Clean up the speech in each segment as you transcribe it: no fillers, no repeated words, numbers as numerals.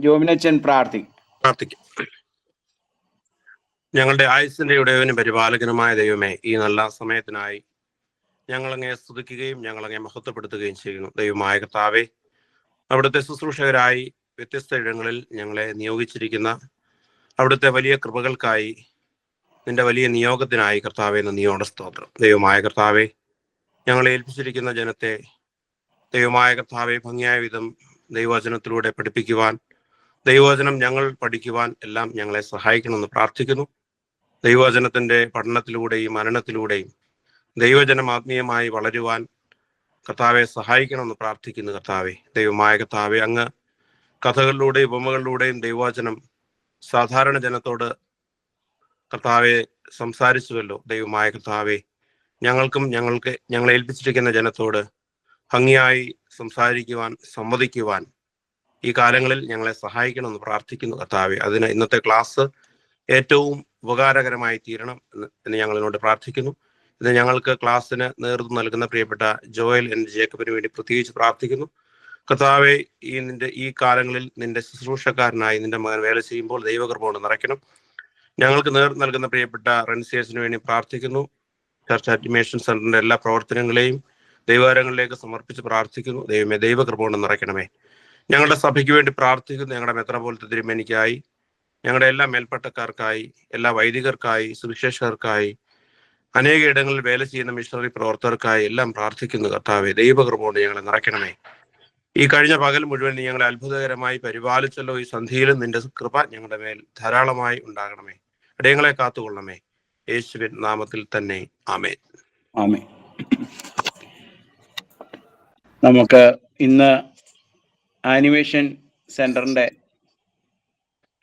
ജോമിനച്ചൻ പ്രാർത്ഥിക്കും. ഞങ്ങളുടെ ആയുസ്സിന്റെ ഉടയവനും പരിപാലകനുമായ ദൈവമേ, ഈ നല്ല സമയത്തിനായി ഞങ്ങളങ്ങെ സ്തുതിക്കുകയും ഞങ്ങളങ്ങെ മഹത്വപ്പെടുത്തുകയും ചെയ്യുന്നു. ദൈവമായ കർത്താവേ, അവിടുത്തെ ശുശ്രൂഷകരായി വ്യത്യസ്ത ഇടങ്ങളിൽ ഞങ്ങളെ നിയോഗിച്ചിരിക്കുന്ന അവിടുത്തെ വലിയ കൃപകൾക്കായി, നിന്റെ വലിയ നിയോഗത്തിനായി കർത്താവെ നന്ദിയോടെ സ്തോത്രം. ദൈവമായ കർത്താവെ, ഞങ്ങളെ ഏൽപ്പിച്ചിരിക്കുന്ന ജനത്തെ ദൈവമായ കർത്താവെ ഭംഗിയായ വിധം ദൈവവചനത്തിലൂടെ പഠിപ്പിക്കുവാൻ, ദൈവവചനം ഞങ്ങൾ പഠിക്കുവാൻ എല്ലാം ഞങ്ങളെ സഹായിക്കണമെന്ന് പ്രാർത്ഥിക്കുന്നു. ദൈവവചനത്തിന്റെ പഠനത്തിലൂടെയും മനനത്തിലൂടെയും ദൈവജനം ആത്മീയമായി വളരുവാൻ കർത്താവെ സഹായിക്കണമെന്ന് പ്രാർത്ഥിക്കുന്നു. കർത്താവെ, ദൈവമായ കർത്താവെ, അങ്ങ് കഥകളിലൂടെയും ഉപമകളിലൂടെയും ദൈവവചനം സാധാരണ ജനത്തോട് കർത്താവെ സംസാരിച്ചുവല്ലോ. ദൈവമായ കർത്താവെ, ഞങ്ങളെ ഏൽപ്പിച്ചിരിക്കുന്ന ജനത്തോട് ഭംഗിയായി സംസാരിക്കുവാൻ, സമ്മതിക്കുവാൻ ഈ കാലങ്ങളിൽ ഞങ്ങളെ സഹായിക്കണമെന്ന് പ്രാർത്ഥിക്കുന്നു. കർത്താവെ, അതിന് ഇന്നത്തെ ക്ലാസ് ഏറ്റവും ഉപകാരകരമായി തീരണം എന്ന് ഞങ്ങളിനോട് പ്രാർത്ഥിക്കുന്നു. ഇത് ഞങ്ങൾക്ക് ക്ലാസ്സിന് നേതൃത്വം നൽകുന്ന പ്രിയപ്പെട്ട ജോയൽ എൻ ജേക്കബിന് വേണ്ടി പ്രത്യേകിച്ച് പ്രാർത്ഥിക്കുന്നു. കർത്താവെ, ഈ കാലങ്ങളിൽ നിന്റെ ശുശ്രൂഷക്കാരനായി നിന്റെ മകൻ വേല ചെയ്യുമ്പോൾ ദൈവകൃപ കൊണ്ട് നിറയ്ക്കണം. ഞങ്ങൾക്ക് നേതൃത്വം നൽകുന്ന പ്രിയപ്പെട്ട റൺസിയേഴ്സിന് വേണ്ടി പ്രാർത്ഥിക്കുന്നു. ചർച്ച് അനിമേഷൻ സെന്ററിന്റെ എല്ലാ പ്രവർത്തനങ്ങളെയും ദൈവകാര്യങ്ങളിലേക്ക് സമർപ്പിച്ച് പ്രാർത്ഥിക്കുന്നു. ദൈവമേ, ദൈവകൃപ കൊണ്ട് നിറയ്ക്കണമേ. ഞങ്ങളുടെ സഭയ്ക്ക് വേണ്ടി പ്രാർത്ഥിക്കുന്നു. ഞങ്ങളുടെ മെത്രാപ്പോലീത്ത തിരുമേനിക്കായി, ഞങ്ങളുടെ എല്ലാ മേൽപ്പട്ടക്കാർക്കായി, എല്ലാ വൈദികർക്കായി, സുവിശേഷകർക്കായി, അനേക ഇടങ്ങളിൽ വേല ചെയ്യുന്ന മിഷണറി പ്രവർത്തകർക്കായി എല്ലാം പ്രാർത്ഥിക്കുന്നു. കർത്താവെ, ദൈവകൃപ കൊണ്ട് ഞങ്ങളെ നിറയ്ക്കണമേ. ഈ കഴിഞ്ഞ പകൽ മുഴുവൻ ഞങ്ങളെ അത്ഭുതകരമായി പരിപാലിച്ചല്ലോ. ഈ സന്ധിയിലും നിന്റെ കൃപ ഞങ്ങളുടെ മേൽ ധാരാളമായി ഉണ്ടാകണമേ. ഇടയങ്ങളെ കാത്തുകൊള്ളണമേ. യേശുവിൻ നാമത്തിൽ തന്നെ ആമേൻ. ആമേൻ. നമുക്ക് ഇന്ന് ആനിമേഷൻ സെന്ററിന്റെ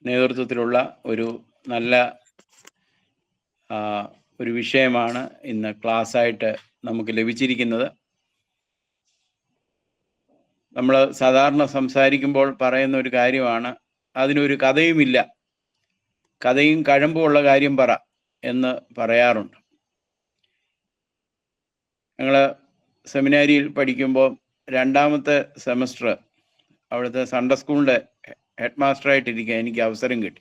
നേതൃത്വത്തിലുള്ള ഒരു നല്ല ഒരു വിഷയമാണ് ഇന്ന് ക്ലാസ്സായിട്ട് നമുക്ക് ലഭിച്ചിരിക്കുന്നത്. നമ്മൾ സാധാരണ സംസാരിക്കുമ്പോൾ പറയുന്ന ഒരു കാര്യമാണ്, അതിനൊരു കഥയുമില്ല, കഥയും കഴമ്പുമുള്ള കാര്യം പറ എന്ന് പറയാറുണ്ട്. ഞങ്ങൾ സെമിനാരിയിൽ പഠിക്കുമ്പോൾ 2ാമത്തെ സെമസ്റ്റർ അവിടുത്തെ സൺഡേ സ്കൂളിൻ്റെ ഹെഡ് മാസ്റ്ററായിട്ടിരിക്കാൻ എനിക്ക് അവസരം കിട്ടി.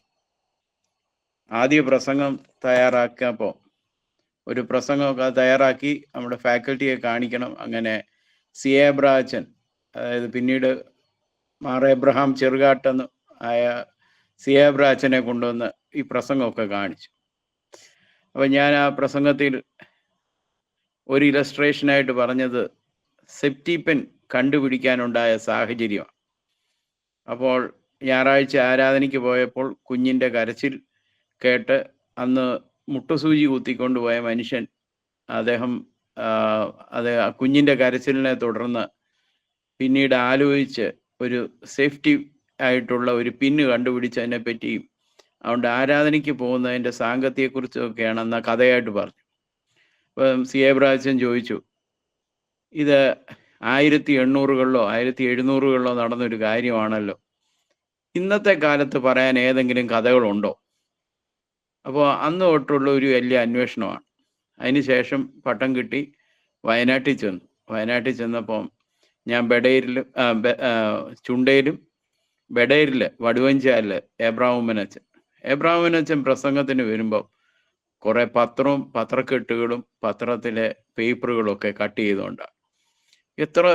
ആദ്യ പ്രസംഗം തയ്യാറാക്കിയപ്പോൾ ഒരു പ്രസംഗമൊക്കെ തയ്യാറാക്കി നമ്മുടെ ഫാക്കൽറ്റിയെ കാണിക്കണം. അങ്ങനെ സി എബ്രാച്ചൻ, അതായത് പിന്നീട് മാർ എബ്രഹാം ചെറുകാട്ടെന്ന് ആയ സി എബ്രാച്ചനെ കൊണ്ടുവന്ന് ഈ പ്രസംഗമൊക്കെ കാണിച്ചു. അപ്പം ഞാൻ ആ പ്രസംഗത്തിൽ ഒരു ഇലസ്ട്രേഷനായിട്ട് പറഞ്ഞത് സെപ്റ്റിപ്പൻ കണ്ടുപിടിക്കാനുണ്ടായ സാഹചര്യമാണ്. അപ്പോൾ ഞായറാഴ്ച ആരാധനയ്ക്ക് പോയപ്പോൾ കുഞ്ഞിൻ്റെ കരച്ചിൽ കേട്ട് അന്ന് മുട്ടുസൂചി കുത്തിക്കൊണ്ടുപോയ മനുഷ്യൻ, അദ്ദേഹം ആ കുഞ്ഞിൻ്റെ കരച്ചിലിനെ തുടർന്ന് പിന്നീട് ആലോചിച്ച് ഒരു സേഫ്റ്റി ആയിട്ടുള്ള ഒരു പിന്ന് കണ്ടുപിടിച്ചതിനെ പറ്റിയും അതുകൊണ്ട് ആരാധനയ്ക്ക് പോകുന്നതിൻ്റെ സാങ്കത്യത്തെക്കുറിച്ചൊക്കെയാണ് അന്ന് കഥയായിട്ട് പറഞ്ഞു. അപ്പം സി എബ്രാച്ചൻ ചോദിച്ചു, ഇത് 1800-കളിലോ 1700-കളിലോ നടന്നൊരു കാര്യമാണല്ലോ, ഇന്നത്തെ കാലത്ത് പറയാൻ ഏതെങ്കിലും കഥകളുണ്ടോ? അപ്പോൾ അന്ന് തൊട്ടുള്ള ഒരു വലിയ അന്വേഷണമാണ്. അതിനുശേഷം പട്ടം കിട്ടി വയനാട്ടിൽ ചെന്നു. വയനാട്ടിൽ ചെന്നപ്പോൾ ഞാൻ ചുണ്ടയിലും ബെഡേരിൽ വടുവഞ്ചാലിൽ എബ്രാഹിമനച്ചൻ പ്രസംഗത്തിന് വരുമ്പോൾ കുറേ പത്രക്കെട്ടുകളും പത്രത്തിലെ പേപ്പറുകളൊക്കെ കട്ട് ചെയ്തുകൊണ്ടാണ്. എത്ര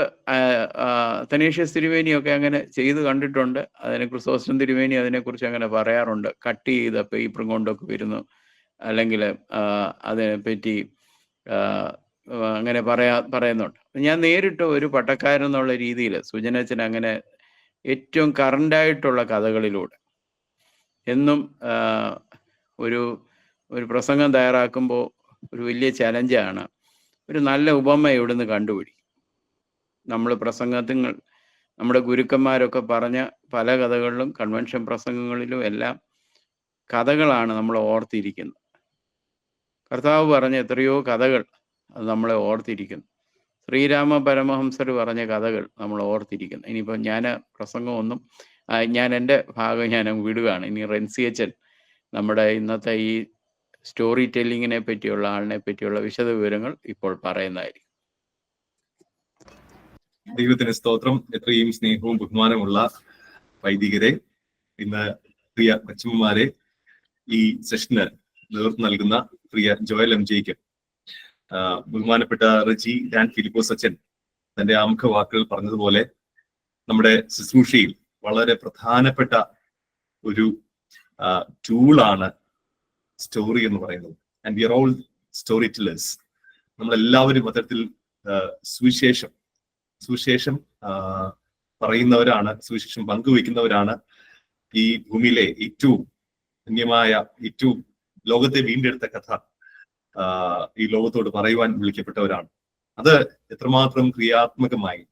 തനേഷ്യസ് തിരുമേനിയൊക്കെ അങ്ങനെ ചെയ്ത് കണ്ടിട്ടുണ്ട്. അതിനെ ക്രിസോസ്റ്റം തിരുമേനി അതിനെക്കുറിച്ച് അങ്ങനെ പറയാറുണ്ട്. കട്ട് ചെയ്ത പേപ്പറും കൊണ്ടൊക്കെ വരുന്നു, അല്ലെങ്കിൽ അതിനെപ്പറ്റി അങ്ങനെ പറയുന്നുണ്ട്. ഞാൻ നേരിട്ട് ഒരു പട്ടക്കാരൻ എന്നുള്ള രീതിയിൽ സുജനച്ചൻ അങ്ങനെ ഏറ്റവും കറണ്ടായിട്ടുള്ള കഥകളിലൂടെ എന്നും ഒരു പ്രസംഗം തയ്യാറാക്കുമ്പോൾ ഒരു വലിയ ചലഞ്ചാണ് ഒരു നല്ല ഉപമ എവിടുന്ന് കണ്ടുപിടിക്കും. നമ്മൾ നമ്മുടെ ഗുരുക്കന്മാരൊക്കെ പറഞ്ഞ പല കഥകളിലും കൺവെൻഷൻ പ്രസംഗങ്ങളിലും എല്ലാം കഥകളാണ് നമ്മൾ ഓർത്തിരിക്കുന്നത്. കർത്താവ് പറഞ്ഞ എത്രയോ കഥകൾ അത് നമ്മളെ ഓർത്തിരിക്കുന്നു. ശ്രീരാമ പരമഹംസർ പറഞ്ഞ കഥകൾ നമ്മൾ ഓർത്തിരിക്കുന്നു. ഇനിയിപ്പോൾ ഞാൻ പ്രസംഗമൊന്നും ഞാൻ എൻ്റെ ഭാഗം ഞാൻ വിടുകയാണ്. ഇനി റെൻസിയച്ചൻ നമ്മുടെ ഇന്നത്തെ ഈ സ്റ്റോറി ടെല്ലിങ്ങിനെ പറ്റിയുള്ള ആളിനെ പറ്റിയുള്ള വിശദ വിവരങ്ങൾ ഇപ്പോൾ പറയുന്നതായിരിക്കും. ദൈവത്തിന് സ്തോത്രം. എത്രയും സ്നേഹവും ബഹുമാനമുള്ള വൈദികരെ, ഇന്ന് പ്രിയ കൊച്ചുമ്മമാരെ, ഈ സെഷന് നേതൃത്വം നൽകുന്ന പ്രിയ ജോയൽ എം ജെക്ക് ബഹുമാനപ്പെട്ട റജി ഡാൻ ഫിലിപ്പോസ് അച്ഛൻ തന്റെ ആമുഖ വാക്കുകൾ പറഞ്ഞതുപോലെ നമ്മുടെ ശുശ്രൂഷയിൽ വളരെ പ്രധാനപ്പെട്ട ഒരു ടൂളാണ് സ്റ്റോറി എന്ന് പറയുന്നത്. And we are all story tellers. നമ്മളെല്ലാവരും അത്തരത്തിൽ സുവിശേഷം പറയുന്നവരാണ്, സുവിശേഷം പങ്കുവയ്ക്കുന്നവരാണ്. ഈ ഭൂമിയിലെ ഏറ്റവും ധന്യമായ, ഏറ്റവും ലോകത്തെ വീണ്ടെടുത്ത കഥ ഈ ലോകത്തോട് പറയുവാൻ വിളിക്കപ്പെട്ടവരാണ്. അത് എത്രമാത്രം ക്രിയാത്മകമായി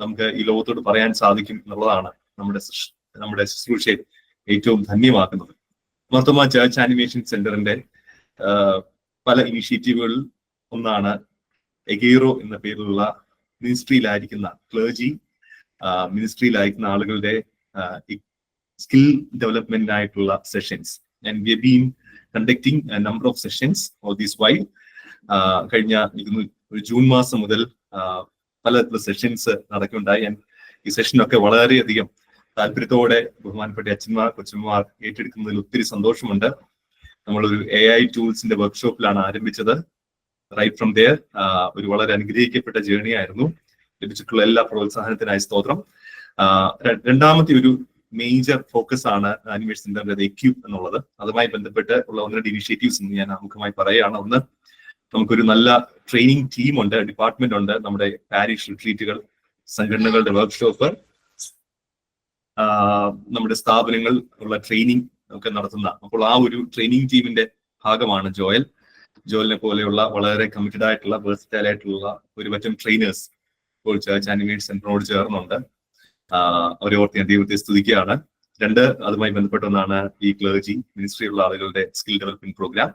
നമുക്ക് ഈ ലോകത്തോട് പറയാൻ സാധിക്കും എന്നുള്ളതാണ് നമ്മുടെ ശുശ്രൂഷയെ ഏറ്റവും ധന്യമാക്കുന്നത്. മാർത്തോമാ ചർച്ച് ആനിമേഷൻ സെന്ററിന്റെ പല ഇനിഷ്യേറ്റീവുകളിൽ ഒന്നാണ് എഗീറോ എന്ന പേരിലുള്ള മിനിസ്ട്രിയിലായിരിക്കുന്ന ക്ലർജി, മിനിസ്ട്രിയിലായിരിക്കുന്ന ആളുകളുടെ സ്കിൽ ഡെവലപ്മെന്റിനായിട്ടുള്ള sessions. And we have been conducting a number of sessions of this while. കഴിഞ്ഞ ജൂൺ മാസം മുതൽ പല സെഷൻസ് നടക്കുകയുണ്ടായി. ഈ സെഷനൊക്കെ വളരെയധികം താല്പര്യത്തോടെ ബഹുമാനപ്പെട്ട അച്ഛന്മാർ, കൊച്ചന്മാർ ഏറ്റെടുക്കുന്നതിൽ ഒത്തിരി സന്തോഷമുണ്ട്. നമ്മളൊരു AI ടൂൾസിന്റെ വർക്ക്ഷോപ്പിലാണ് ആരംഭിച്ചത്. റൈറ്റ് ഫ്രം ദെയർ ഒരു വളരെ അനുഗ്രഹിക്കപ്പെട്ട ജേർണി ആയിരുന്നു. ലഭിച്ചിട്ടുള്ള എല്ലാ പ്രോത്സാഹനത്തിനായി സ്തോത്രം. രണ്ടാമത്തെ ഒരു മേജർ ഫോക്കസ് ആണ് ആനിമേഷൻ സെന്ററിന്റെ എക്യൂപ് എന്നുള്ളത്. അതുമായി ബന്ധപ്പെട്ട് ഉള്ള 1-2 ഇനിഷ്യേറ്റീവ്സ് ഞാൻ ആമുഖമായി പറയുകയാണ്. ഒന്ന്, നമുക്കൊരു നല്ല ട്രെയിനിങ് ടീമുണ്ട്, ഡിപ്പാർട്ട്മെന്റ് ഉണ്ട്. നമ്മുടെ പാരിഷ് റിട്രീറ്റുകൾ, സംഘടനകളുടെ വർക്ക്ഷോപ്പ്, നമ്മുടെ സ്ഥാപനങ്ങൾ ഉള്ള ട്രെയിനിങ് ഒക്കെ നടത്തുന്ന, അപ്പോൾ ആ ഒരു ട്രെയിനിങ് ടീമിന്റെ ഭാഗമാണ് ജോയലിനെ പോലെയുള്ള വളരെ കമ്മിറ്റഡ് ആയിട്ടുള്ള, വേഴ്സറ്റൈൽ ആയിട്ടുള്ള ഒരു പറ്റം ട്രെയിനേഴ്സ് ഇപ്പോൾ ചർച്ച് ആനിമേഷൻ സെന്ററിനോട് ചേർന്നുണ്ട്. അവരെ ഓർത്ത് ഞാൻ ദൈവത്തെ സ്തുതിക്കുകയാണ്. 2, അതുമായി ബന്ധപ്പെട്ട ഒന്നാണ് ഈ ക്ലർജി മിനിസ്ട്രിയുള്ള ആളുകളുടെ സ്കിൽ ഡെവലപ്മെന്റ് പ്രോഗ്രാം.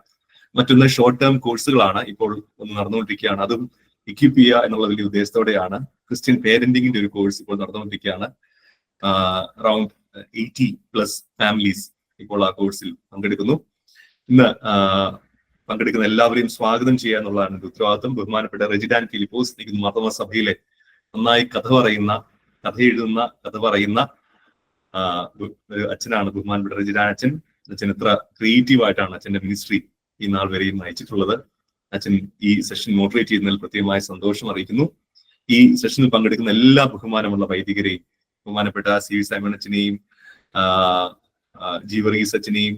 മറ്റൊന്ന് ഷോർട്ട് ടേം കോഴ്സുകളാണ്, ഇപ്പോൾ ഒന്ന് നടന്നുകൊണ്ടിരിക്കുകയാണ്. അതും ഇക്വിപ്പ് ചെയ്യുക എന്നുള്ള വലിയ ഉദ്ദേശത്തോടെയാണ്. ക്രിസ്ത്യൻ പേരന്റിങ്ങിന്റെ ഒരു കോഴ്സ് ഇപ്പോൾ നടന്നുകൊണ്ടിരിക്കുകയാണ്. അറൌണ്ട് 80+ ഫാമിലീസ് ഇപ്പോൾ ആ കോഴ്സിൽ പങ്കെടുക്കുന്നു. ഇന്ന് പങ്കെടുക്കുന്ന എല്ലാവരെയും സ്വാഗതം ചെയ്യുക എന്നുള്ളതാണ് എന്റെ ഉത്തരവാദിത്വം. ബഹുമാനപ്പെട്ട റജി ഡാൻ ഫിലിപ്പോസ് മാർത്തോമാ സഭയിലെ നന്നായി കഥ എഴുതുന്ന കഥ പറയുന്ന അച്ഛനാണ് ബഹുമാനപ്പെട്ട റജി ഡാൻ അച്ഛൻ. അച്ഛൻ എത്ര ക്രിയേറ്റീവ് ആയിട്ടാണ് അച്ഛന്റെ മിനിസ്ട്രി ഈ നാൾ വരെയും നയിച്ചിട്ടുള്ളത്. അച്ഛൻ ഈ സെഷൻ മോഡറേറ്റ് ചെയ്യുന്നതിൽ പ്രത്യേകമായ സന്തോഷം അറിയിക്കുന്നു. ഈ സെഷനിൽ പങ്കെടുക്കുന്ന എല്ലാ ബഹുമാനമുള്ള വൈദികരെയും, ബഹുമാനപ്പെട്ട CV സൈമൺ അച്ഛനെയും ജീവറീസ് അച്ഛനെയും,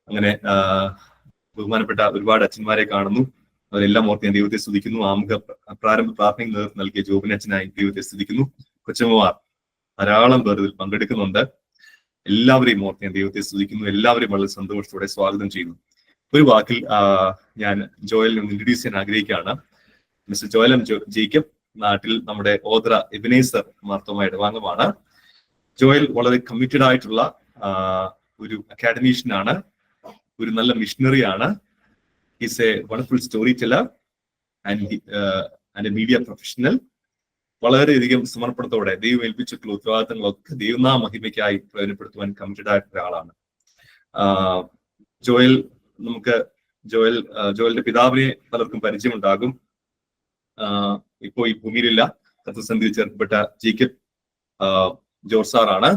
അങ്ങനെ ബഹുമാനപ്പെട്ട ഒരുപാട് അച്ഛന്മാരെ കാണുന്നു. അവരെല്ലാം ഓർത്ത് ഞാൻ ദൈവത്തെ സ്തുതിക്കുന്നു. പ്രാരംഭ പ്രാർത്ഥനയിൽ നേതൃത്വം നൽകിയ ജോബിൻ അച്ഛനായി ദൈവത്തെ സ്തുതിക്കുന്നു. കൊച്ചമ്മമാർ ധാരാളം പേർ ഇതിൽ പങ്കെടുക്കുന്നുണ്ട്. എല്ലാവരെയും ഓർത്ത് ഞാൻ ദൈവത്തെ സ്തുതിക്കുന്നു. എല്ലാവരെയും വളരെ സന്തോഷത്തോടെ സ്വാഗതം ചെയ്യുന്നു. ഒരു വാക്കിൽ ഞാൻ ജോയലിനെ ഇൻട്രൊഡ്യൂസ് ചെയ്യാൻ ആഗ്രഹിക്കുകയാണ്. മിസ്റ്റർ ജോയൽ എം ജേക്കബ് നാട്ടിൽ നമ്മുടെ ഓദ്ര എബനേസർ മാർത്തോമാ ഇടവാംഗമാണ്. ജോയൽ വളരെ കമ്മിറ്റഡ് ആയിട്ടുള്ള ഒരു അക്കാഡമീഷ്യനാണ്, ഒരു നല്ല മിഷണറി ആണ്. Is A wonderful story teller and A media professional. വളരെയധികം സമർപ്പണത്തോടെ ദൈവം ഏൽപ്പിച്ചിട്ടുള്ള ഉത്തരവാദിത്തങ്ങളൊക്കെ ദൈവനാമ മഹിമയ്ക്കായി പ്രയോജനപ്പെടുത്തുവാൻ കമ്മിറ്റഡ് ആയിട്ടുള്ള ആളാണ് ജോയൽ. ജോയലിന്റെ പിതാവിനെ പലർക്കും പരിചയമുണ്ടാകും. ഇപ്പോ ഈ ഭൂമിയിലില്ല. കർത്തൃസന്നിധിയിൽ ചേർക്കപ്പെട്ട ജേക്കബ് ജോർസാറാണ്.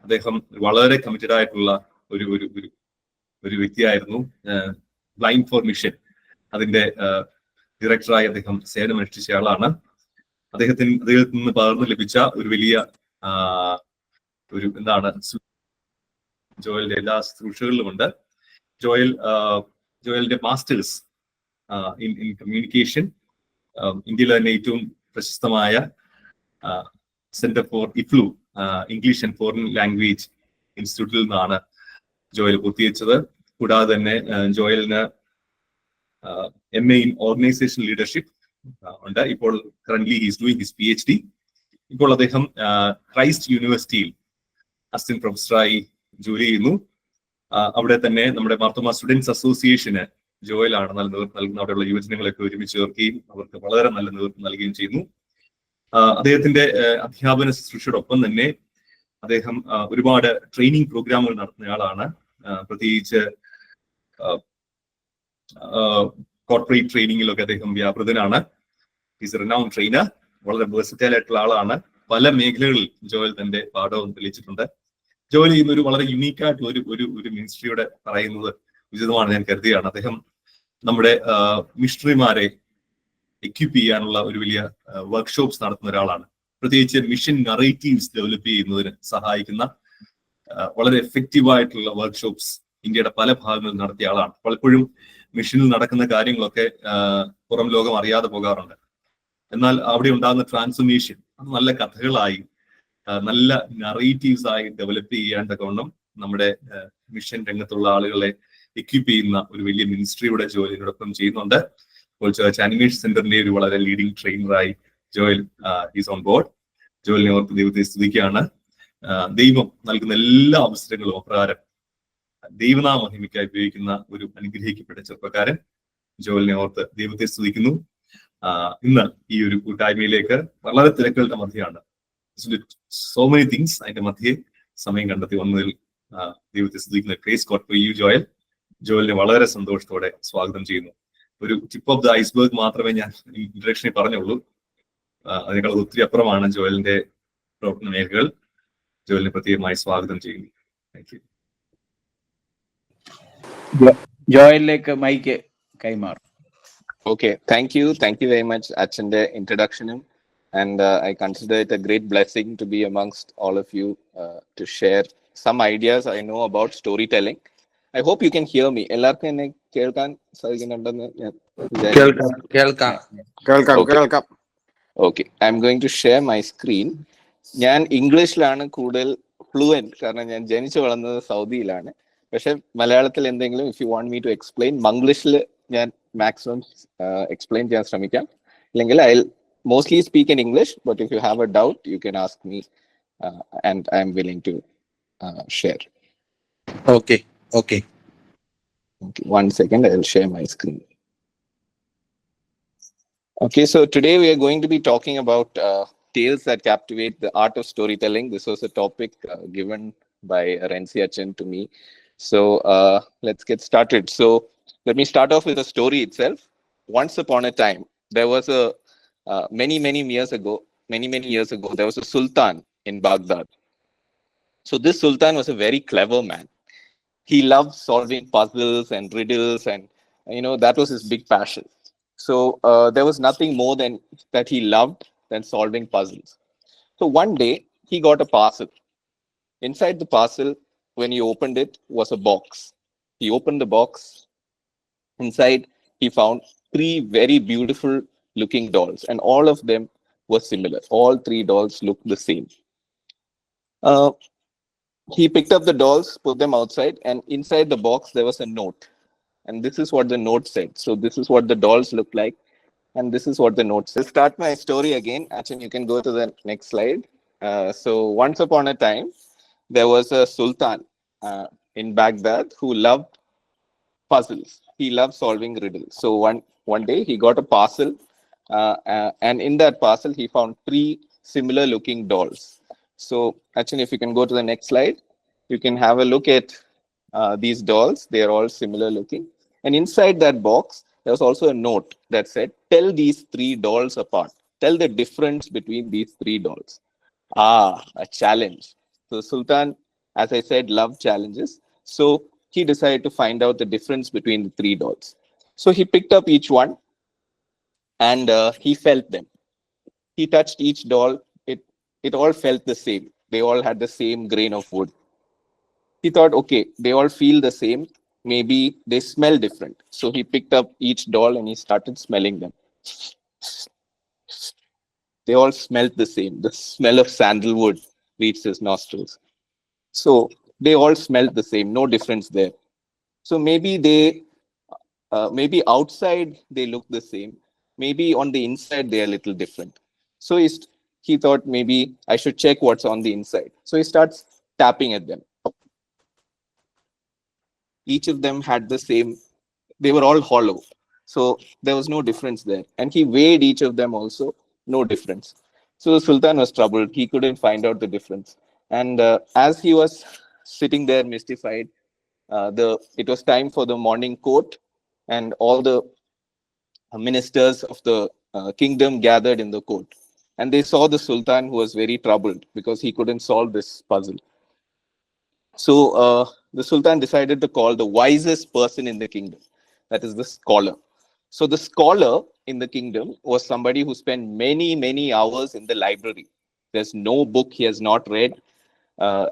അദ്ദേഹം വളരെ കമ്മിറ്റഡ് ആയിട്ടുള്ള ഒരു വ്യക്തിയായിരുന്നു. ബ്ലൈൻഡ് ഫോർ മിഷൻ അതിന്റെ ഡയറക്ടറായി അദ്ദേഹം സേവനമനുഷ്ഠിച്ച ആളാണ്. അദ്ദേഹത്തിൽ നിന്ന് പകർന്നു ലഭിച്ച ഒരു വലിയ ജോയലിന്റെ എല്ലാ ശുശ്രൂഷകളിലുമുണ്ട്. ജോയലിന്റെ മാസ്റ്റേഴ്സ് ഇൻ കമ്മ്യൂണിക്കേഷൻ, ഇന്ത്യയിലെ തന്നെ ഏറ്റവും പ്രശസ്തമായ centre for ഇഫ്ലു English and foreign language ഇൻസ്റ്റിറ്റ്യൂട്ടിൽ നിന്നാണ് ജോയൽ പൂർത്തീകരിച്ചത്. കൂടാതെ തന്നെ ജോയലിന് MA ഇൻ ഓർഗനൈസേഷൻ ലീഡർഷിപ്പ് ഉണ്ട്. ഇപ്പോൾ currently he's doing his PhD. ഇപ്പോൾ അദ്ദേഹം ക്രൈസ്റ്റ് യൂണിവേഴ്സിറ്റിയിൽ അസിസ്റ്റന്റ് പ്രൊഫസറായി ജോലി ചെയ്യുന്നു. അവിടെ തന്നെ നമ്മുടെ മാർത്തോമാ സ്റ്റുഡൻസ് അസോസിയേഷന് ജോയലാണ് നല്ല നേതൃത്വം നൽകുന്ന. അവിടെയുള്ള യുവജനങ്ങളൊക്കെ ഒരുമിച്ച് ചേർക്കുകയും അവർക്ക് വളരെ നല്ല നേതൃത്വം നൽകുകയും ചെയ്യുന്നു. അദ്ദേഹത്തിന്റെ അധ്യാപന ശുശ്രൂഷയോടൊപ്പം തന്നെ അദ്ദേഹം ഒരുപാട് ട്രെയിനിങ് പ്രോഗ്രാമുകൾ നടത്തുന്നയാളാണ്. പ്രത്യേകിച്ച് കോർപ്പറേറ്റ് ട്രെയിനിങ്ങിലൊക്കെ അദ്ദേഹം വ്യാപൃതനാണ്. Is a renowned trainer. വളരെ വേഴ്സറ്റൈൽ ആയിട്ടുള്ള ആളാണ്. പല മേഖലകളിൽ ജോയൽ തന്റെ പാഠവും തെളിയിച്ചിട്ടുണ്ട്. ജോലി ചെയ്യുന്ന ഒരു വളരെ യുണീക്കായിട്ടുള്ള ഒരു മിനിസ്ട്രിയുടെ പറയുന്നത് ഉചിതമാണ് ഞാൻ കരുതുകയാണ്. അദ്ദേഹം നമ്മുടെ മിഷണറിമാരെ എക്വിപ്പ് ചെയ്യാനുള്ള ഒരു വലിയ വർക്ക്ഷോപ്സ് നടത്തുന്ന ഒരാളാണ്. പ്രത്യേകിച്ച് മിഷൻ നറേറ്റീവ്സ് ഡെവലപ്പ് ചെയ്യുന്നതിന് സഹായിക്കുന്ന വളരെ എഫക്റ്റീവായിട്ടുള്ള വർക്ക്ഷോപ്സ് ഇന്ത്യയുടെ പല ഭാഗങ്ങളിൽ നടത്തിയ ആളാണ്. പലപ്പോഴും മിഷനിൽ നടക്കുന്ന കാര്യങ്ങളൊക്കെ പുറം ലോകം അറിയാതെ പോകാറുണ്ട്. എന്നാൽ അവിടെ ഉണ്ടാകുന്ന ട്രാൻസ്ഫോർമേഷൻ അത് നല്ല കഥകളായി, നല്ല നറേറ്റീവ്സ് ആയി ഡെവലപ്പ് ചെയ്യാണ്ടൊക്കെ നമ്മുടെ മിഷൻ രംഗത്തുള്ള ആളുകളെ എക്വിപ്പ് ചെയ്യുന്ന ഒരു വലിയ മിനിസ്ട്രിയുടെ ജോലിയോടൊപ്പം ചെയ്യുന്നുണ്ട്. ഇപ്പോൾ ചർച്ച് ആനിമേഷൻ സെന്ററിന്റെ ഒരു വളരെ ലീഡിംഗ് ട്രെയിനറായി ജോയൽ ഈസ് ഓൺ ബോർഡ്. ജോയലിനെ ഓർത്ത് ദൈവത്തെ സ്തുതിക്കുകയാണ്. ദൈവം നൽകുന്ന എല്ലാ അവസരങ്ങളും അപ്രകാരം ദൈവനാമ മഹിമയ്ക്കായി ഉപയോഗിക്കുന്ന ഒരു അനുഗ്രഹിക്കപ്പെട്ട ചെറുപ്പക്കാരൻ. ജോയലിനെ ഓർത്ത് ദൈവത്തെ സ്തുതിക്കുന്നു. ഇന്ന് ഈ ഒരു കൂട്ടായ്മയിലേക്ക് വളരെ തിരക്കുകളുടെ മധ്യയാണ്, സോ മെനി തിങ്സ്, അതിന്റെ മധ്യേ സമയം കണ്ടെത്തി വന്നതിൽ ദൈവത്തെ സ്തുതിക്കുന്ന grace God for you Joel. ജോയലിനെ വളരെ സന്തോഷത്തോടെ സ്വാഗതം ചെയ്യുന്നു. ഒരു ടിപ്പ് ഓഫ് ദ ഐസ്ബർഗ് മാത്രമേ ഞാൻ ഇൻട്രഡക്ഷനിൽ പറഞ്ഞുള്ളൂ. അതിനേക്കാൾ ഒത്തിരി അപ്പുറമാണ് ജോയലിന്റെ പ്രവർത്തന മേഖലകൾ. ജോയലിനെ പ്രത്യേകമായി സ്വാഗതം ചെയ്യുന്നു. Thank you. ജോയലിലേക്ക് മൈക്ക് കൈമാറും. Okay, thank you very much, Achande introduction. And I consider it a great blessing to be amongst all of you to share some ideas I know about storytelling. I hope you can hear me. Ellarkkum enne kelkan sadikkunnundennu njan kelkam. Okay, I'm going to share my screen. ഞാൻ ഇംഗ്ലീഷിലാണ് കൂടുതൽ fluent, കാരണം ഞാൻ ജനിച്ചു വളർന്നത് സൗദിയിലാണ്. പക്ഷെ മലയാളത്തിൽ എന്തെങ്കിലും if you want me to explain, മംഗ്ലീഷിൽ ഞാൻ മാക്സിമം എക്സ്പ്ലെയിൻ ചെയ്യാൻ ശ്രമിക്കാം. ഇല്ലെങ്കിൽ I mostly speak in English, but if you have a doubt, you can ask me, and I am willing to share. Okay. One second, I will share my screen. Okay, so today we are going to be talking about tales that captivate, the art of storytelling. This was a topic given by Renzi Achin to me. So let's get started. So let me start off with the story itself. Once upon a time, there was a many years ago, there was a sultan in Baghdad. So this sultan was a very clever man. He loved solving puzzles and riddles, and that was his big passion. So there was nothing more than that he loved than solving puzzles. So one day he got a parcel. Inside the parcel, when he opened it, was a box. He opened the box. Inside, he found 3 very beautiful looking dolls, and all of them were similar. All 3 dolls looked the same. He picked up the dolls, put them outside, and inside the box there was a note. And this is what the note said. So this is what the dolls look like, and this is what the note says. I'll start my story again. Actually, you can go to the next slide. So once upon a time, there was a sultan in Baghdad who loved puzzles. He loved solving riddles. So one day he got a parcel, and in that parcel he found 3 similar looking dolls. So actually, if you can go to the next slide, you can have a look at these dolls. They are all similar looking. And inside that box, there was also a note that said, tell these 3 dolls apart. Tell the difference between these 3 dolls. A challenge. So Sultan, as I said, loved challenges. So he decided to find out the difference between the 3 dolls. So he picked up each one, and he felt them. He touched each doll. It all felt the same. They all had the same grain of wood. He thought, okay, they all feel the same. Maybe they smell different. So he picked up each doll and he started smelling them. They all smelled the same. The smell of sandalwood reached his nostrils. So they all smelled the same. No difference there. So maybe outside they look the same. Maybe on the inside they are a little different. So he thought maybe I should check what's on the inside. So he starts tapping at them. Each of them had the same, they were all hollow. So there was no difference there. And he weighed each of them also, no difference. So the Sultan was troubled. He couldn't find out the difference. And as he was sitting there mystified, it was time for the morning court, and all the ministers of the kingdom gathered in the court. And they saw the Sultan, who was very troubled because he couldn't solve this puzzle. So the Sultan decided to call the wisest person in the kingdom, that is the scholar. So the scholar in the kingdom was somebody who spent many, many hours in the library. There's no book he has not read.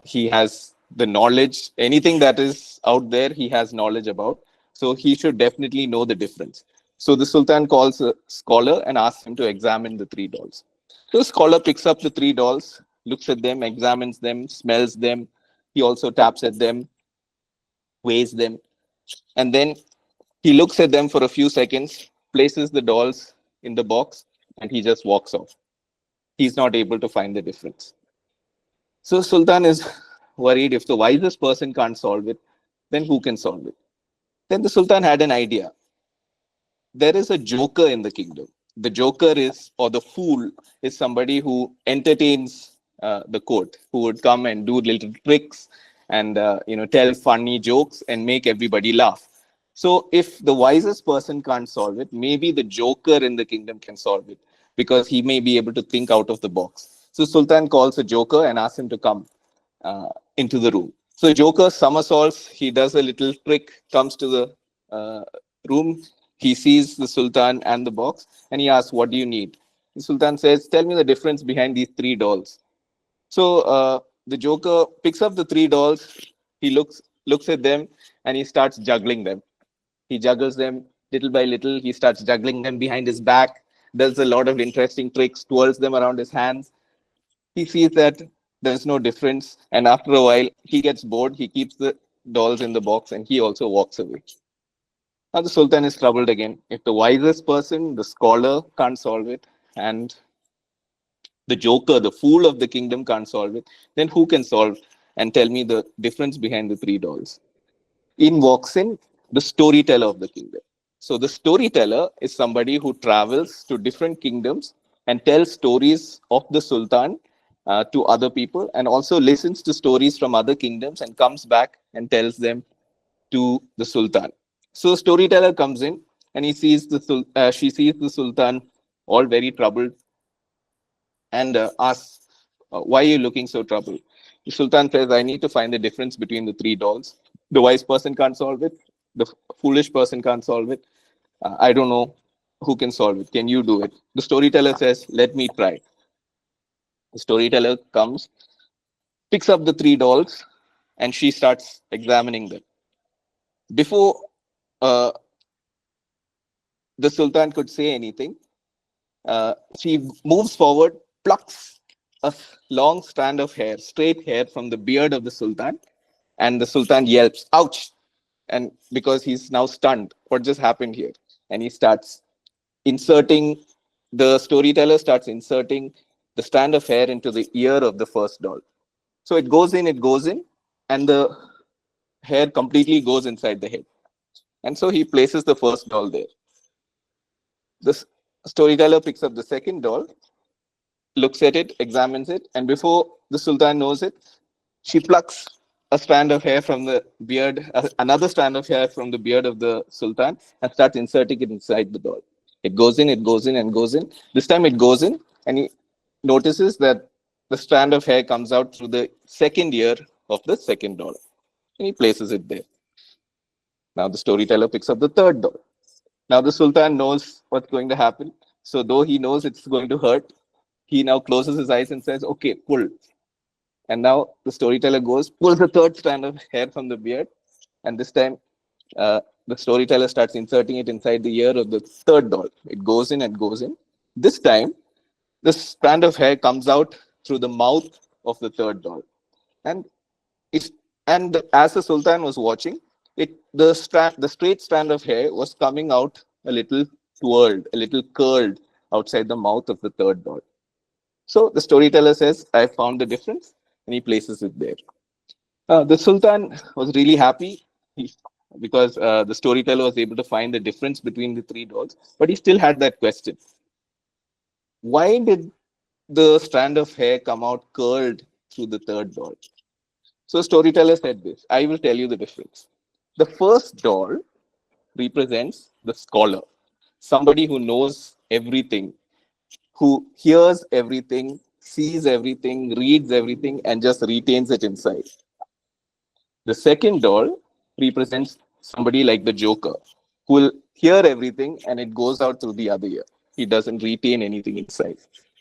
He has the knowledge, anything that is out there, he has knowledge about. So he should definitely know the difference. So the Sultan calls a scholar and asks him to examine the three dolls. So the scholar picks up the three dolls, looks at them, examines them, smells them. He also taps at them, weighs them, and then he looks at them for a few seconds, places the dolls in the box, and he just walks off. He's not able to find the difference. So Sultan is worried, if the wisest person can't solve it, then who can solve it? Then the Sultan had an idea. There is a joker in the kingdom. The joker is, or the fool, is somebody who entertains the court, who would come and do little tricks and tell funny jokes and make everybody laugh. So if the wisest person can't solve it, maybe the joker in the kingdom can solve it, because he may be able to think out of the box. So Sultan calls a joker and asks him to come into the room. So Joker somersaults, he does a little trick, comes to the room, he sees the Sultan and the box, and he asks, what do you need? The Sultan says, tell me the difference behind these three dolls. So the Joker picks up the three dolls, he looks at them, and he starts juggling them. He juggles them little by little, he starts juggling them behind his back, does a lot of interesting tricks, twirls them around his hands. He sees that there's no difference, and after a while he gets bored, he keeps the dolls in the box and he also walks away. Now the Sultan is troubled again. If the wisest person, the scholar, can't solve it, and the joker, the fool of the kingdom, can't solve it, then who can solve and tell me the difference behind the three dolls? In walks in the storyteller of the kingdom. So the storyteller is somebody who travels to different kingdoms and tells stories of the Sultan to other people, and also listens to stories from other kingdoms and comes back and tells them to the Sultan. So storyteller comes in and she sees the Sultan all very troubled and asks, why are you looking so troubled? The Sultan says, I need to find the difference between the three dolls. The wise person can't solve it. The foolish person can't solve it. I don't know who can solve it. Can you do it? The storyteller says, let me try. The storyteller comes, picks up the three dolls, and she starts examining them. Before the Sultan could say anything, she moves forward, plucks a long strand of hair, straight hair from the beard of the Sultan, and the Sultan yelps, ouch! And because he's now stunned, what just happened here? And he starts inserting, the storyteller starts inserting the strand of hair into the ear of the first doll. So it goes in, and the hair completely goes inside the head. And so he places the first doll there. The storyteller picks up the second doll, looks at it, examines it, and before the Sultan knows it, she plucks a strand of hair from the beard, another strand of hair from the beard of the Sultan, and starts inserting it inside the doll. It goes in, and goes in. This time it goes in, and he notices that the strand of hair comes out through the second ear of the second doll, and he places it there. Now the storyteller picks up the third doll. Now the Sultan knows what's going to happen. So though he knows it's going to hurt, he now closes his eyes and says, okay, pull. And now the storyteller pulls the third strand of hair from the beard. And this time, the storyteller starts inserting it inside the ear of the third doll. It goes in and goes in. This time, the strand of hair comes out through the mouth of the third doll. And as the Sultan was watching, the straight strand of hair was coming out a little twirled, a little curled outside the mouth of the third doll. So the storyteller says, I found the difference, and he places it there. The Sultan was really happy because the storyteller was able to find the difference between the three dolls, but he still had that question. Why did the strand of hair come out curled through the third doll? So storyteller said this, I will tell you the difference. The first doll represents the scholar, somebody who knows everything, who hears everything, sees everything, reads everything, and just retains it inside. The second doll represents somebody like the Joker, who will hear everything and it goes out through the other ear. He doesn't retain anything inside.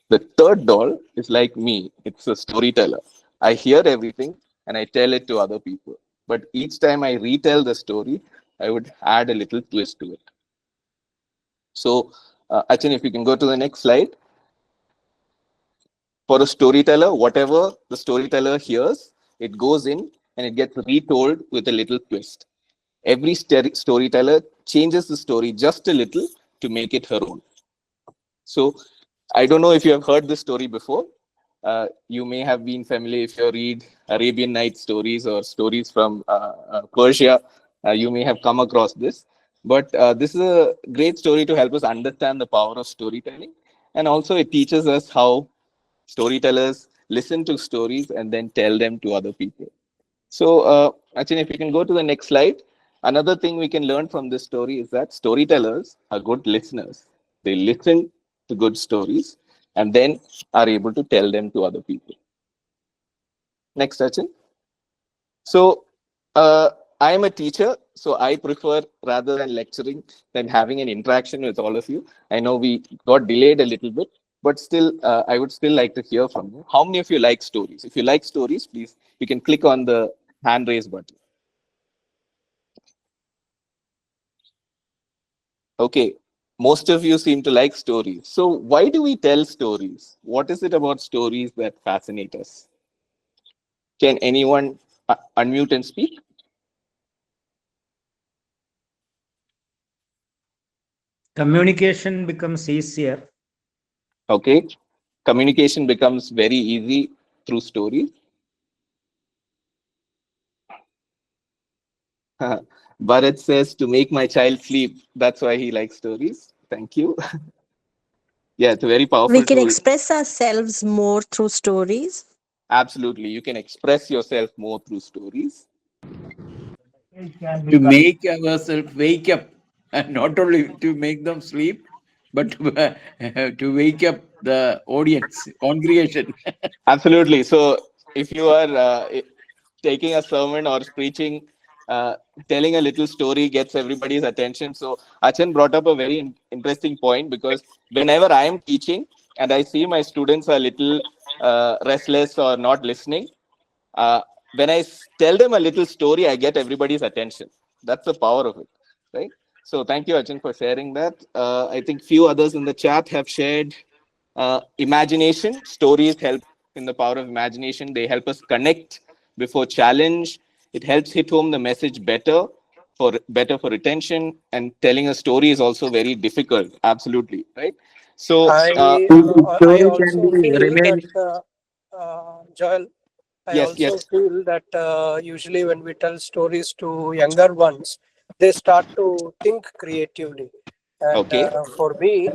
The third doll is like me. It's a storyteller. I hear everything and I tell it to other people. But each time I retell the story, I would add a little twist to it. So, Achin, if you can go to the next slide. For a storyteller, whatever the storyteller hears, it goes in and it gets retold with a little twist. Every storyteller changes the story just a little to make it her own. So I don't know if you have heard this story before. You may have been familiar if you read Arabian Nights stories or stories from Persia. You may have come across this. But this is a great story to help us understand the power of storytelling. And also it teaches us how storytellers listen to stories and then tell them to other people. So, Achin, if you can go to the next slide. Another thing we can learn from this story is that storytellers are good listeners. They listen to good stories and then are able to tell them to other people. Next, Achin. So, I am a teacher, so I prefer, rather than lecturing, than having an interaction with all of you. I know we got delayed a little bit, but still, I would still like to hear from you. How many of you like stories? If you like stories, please, you can click on the hand raise button. Okay, most of you seem to like stories. So why do we tell stories? What is it about stories that fascinate us? Can anyone unmute and speak? Communication becomes easier. Okay, communication becomes very easy through stories. Bharat says to make my child sleep. That's why he likes stories. Thank you. Yeah, it's a very powerful We can tool. express ourselves more through stories. Absolutely. You can express yourself more through stories. To make ourselves wake up, and not only to make them sleep, but to wake up the audience, congregation. Absolutely. So if you are taking a sermon or preaching, telling a little story gets everybody's attention. So Achan brought up a very interesting point, because whenever I am teaching and I see my students are a little restless or not listening, when I tell them a little story, I get everybody's attention. That's the power of it, right? So thank you, Achan, for sharing that. I think few others in the chat have shared imagination. Stories help in the power of imagination. They help us connect before challenge. It helps hit home the message better for retention. And telling a story is also very difficult. Absolutely, right? So I also feel Remain. that Joel, I yes, also yes, feel that usually when we tell stories to younger ones, they start to think creatively. And okay, for me,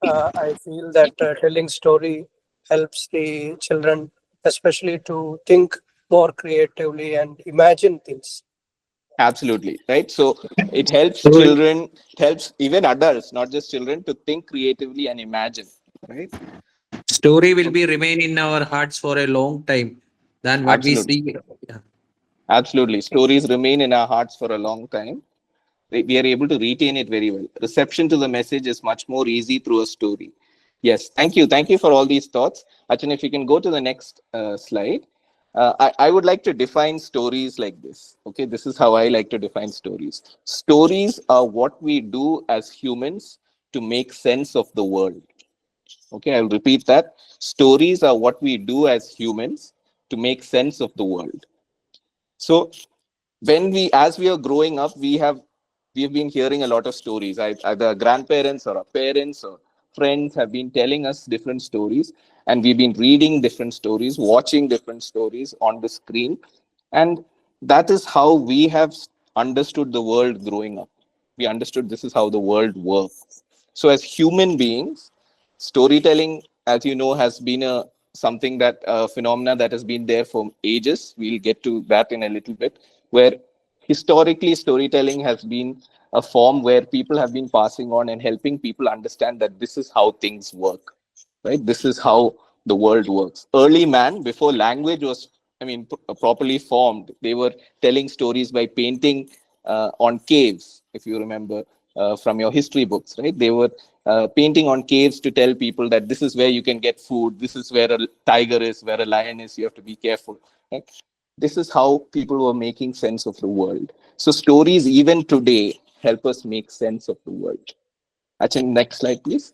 I feel that telling story helps the children, especially to think more creatively and imagine things. absolutely, right? So it helps Story. children, it helps even adults, not just children, to think creatively and imagine, right? Story will be remain in our hearts for a long time than what we Absolutely, see. Yeah. absolutely. Stories remain in our hearts for a long time. We are able to retain it very well. Reception to the message is much more easy through a story. Yes, thank you. Thank you for all these thoughts. Achan, if you can go to the next slide. I would like to define stories like this. Okay, this is how I like to define stories. Stories are what we do as humans to make sense of the world. Okay, I'll repeat that. Stories are what we do as humans to make sense of the world. So as we are growing up, we've been hearing a lot of stories. Either grandparents or our parents or friends have been telling us different stories, and we've been reading different stories, watching different stories on the screen, and that is how we have understood the world growing up. We understood this is how the world works. So as human beings, storytelling, as you know, has been a something that phenomena that has been there for ages. We'll get to that in a little bit, where historically storytelling has been a form where people have been passing on and helping people understand that this is how things work, right? This is how the world works. Early man, before language was properly formed. They were telling stories by painting on caves, if you remember from your history books, right? They were painting on caves to tell people that this is where you can get food, this is where a tiger is, where a lion is, you have to be careful, right? This is how people were making sense of the world. So stories even today help us make sense of the world. Actually, next slide, please.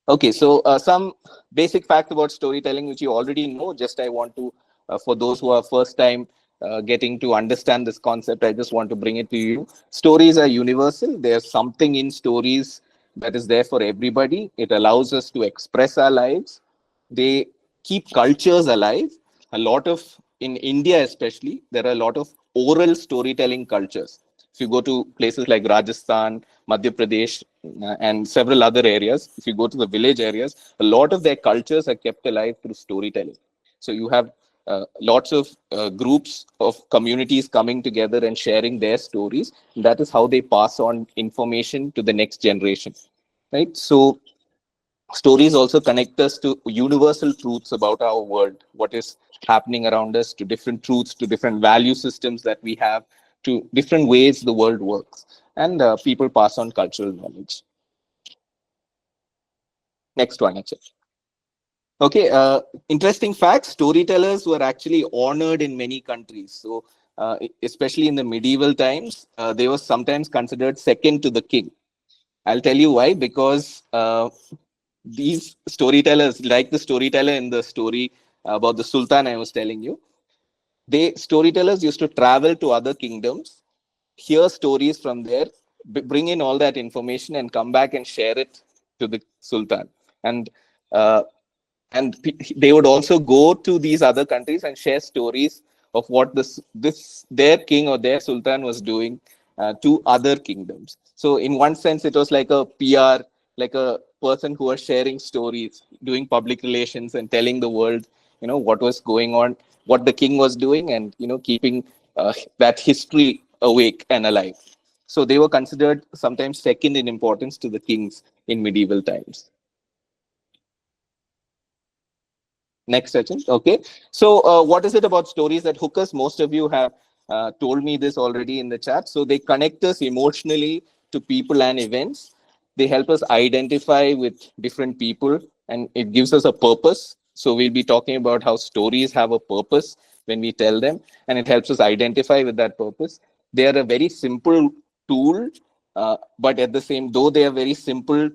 Okay, so some basic facts about storytelling, which you already know. Just I want to, for those who are first time getting to understand this concept, I just want to bring it to you. Stories are universal. There's something in stories that is there for everybody. It allows us to express our lives. They keep cultures alive. A lot of, in India especially, there are a lot of oral storytelling cultures. If you go to places like Rajasthan, Madhya Pradesh, and several other areas, if you go to the village areas, a lot of their cultures are kept alive through storytelling. So you have lots of groups of communities coming together and sharing their stories. That is how they pass on information to the next generation, right? So stories also connect us to universal truths about our world, what is happening around us, to different truths, to different value systems that we have, to different ways the world works. And people pass on cultural knowledge. Next one, actually. Okay, interesting fact, storytellers were actually honored in many countries. So, especially in the medieval times, they were sometimes considered second to the king. I'll tell you why, because these storytellers, like the storyteller in the story about the Sultan I was telling you, storytellers used to travel to other kingdoms, hear stories from there, bring in all that information and come back and share it to the Sultan. And uh, they would also go to these other countries and share stories of what their king or their sultan was doing to other kingdoms. So in one sense, it was like a PR, like a person who was sharing stories, doing public relations and telling the world, what was going on, what the king was doing, and keeping that history awake and alive. So they were considered sometimes second in importance to the kings in medieval times. Next section. Okay. So what is it about stories that hook us? Most of you have told me this already in the chat. So they connect us emotionally to people and events. They help us identify with different people and it gives us a purpose. So we'll be talking about how stories have a purpose when we tell them, and it helps us identify with that purpose. They are a very simple tool, but at the same, though they are very simple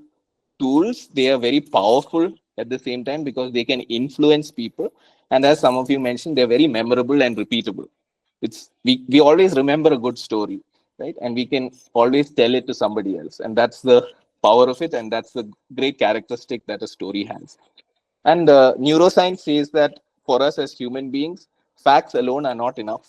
tools, they are very powerful at the same time because they can influence people. And as some of you mentioned, they're very memorable and repeatable. We always remember a good story, right? And we can always tell it to somebody else. And that's the power of it. And that's the great characteristic that a story has. And neuroscience says that for us as human beings, facts alone are not enough,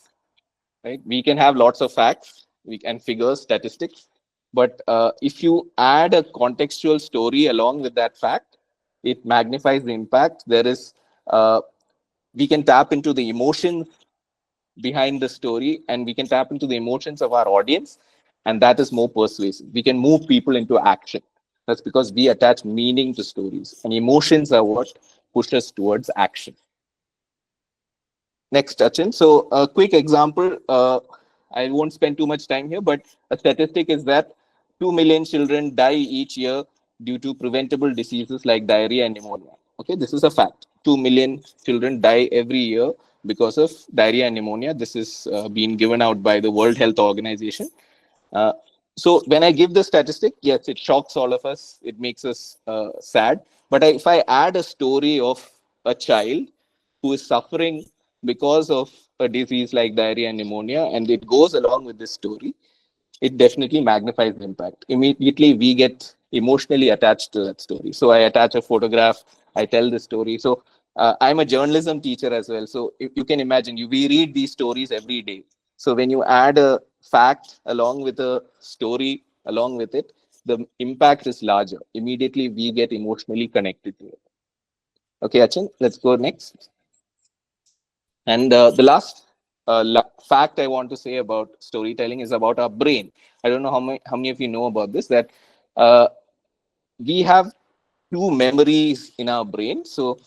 right? We can have lots of facts, we can figure statistics, but if you add a contextual story along with that fact, it magnifies the impact. We can tap into the emotions behind the story, and we can tap into the emotions of our audience, and that is more persuasive. We can move people into action. That's because we attach meaning to stories, and emotions are what push us towards action. Next, Achin. So a quick example, I won't spend too much time here, but a statistic is that 2 million children die each year due to preventable diseases like diarrhea and pneumonia. Okay, this is a fact. 2 million children die every year because of diarrhea and pneumonia. This is being given out by the World Health Organization. So when I give the statistic, yes, it shocks all of us. It makes us sad. But if I add a story of a child who is suffering because of a disease like diarrhea and pneumonia, and it goes along with this story, it definitely magnifies the impact. Immediately, we get emotionally attached to that story. So I attach a photograph, I tell the story. So I'm a journalism teacher as well. So if you can imagine, we read these stories every day. So when you add a fact along with a story along with it, the impact is larger. Immediately, we get emotionally connected to it. Okay, Achin, let's go next. And the last fact I want to say about storytelling is about our brain. I don't know how many of you know about this, that we have two memories in our brain. So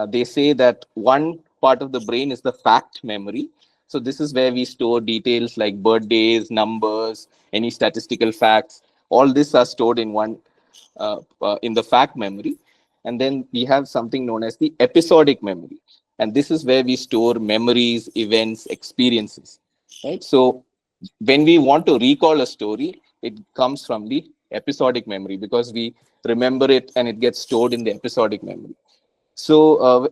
they say that one part of the brain is the fact memory. So this is where we store details like birthdays, numbers, any statistical facts. All this are stored in one in the fact memory. And then we have something known as the episodic memory. And this is where we store memories, events, experiences. Right. So when we want to recall a story, it comes from the episodic memory because we remember it and it gets stored in the episodic memory. So,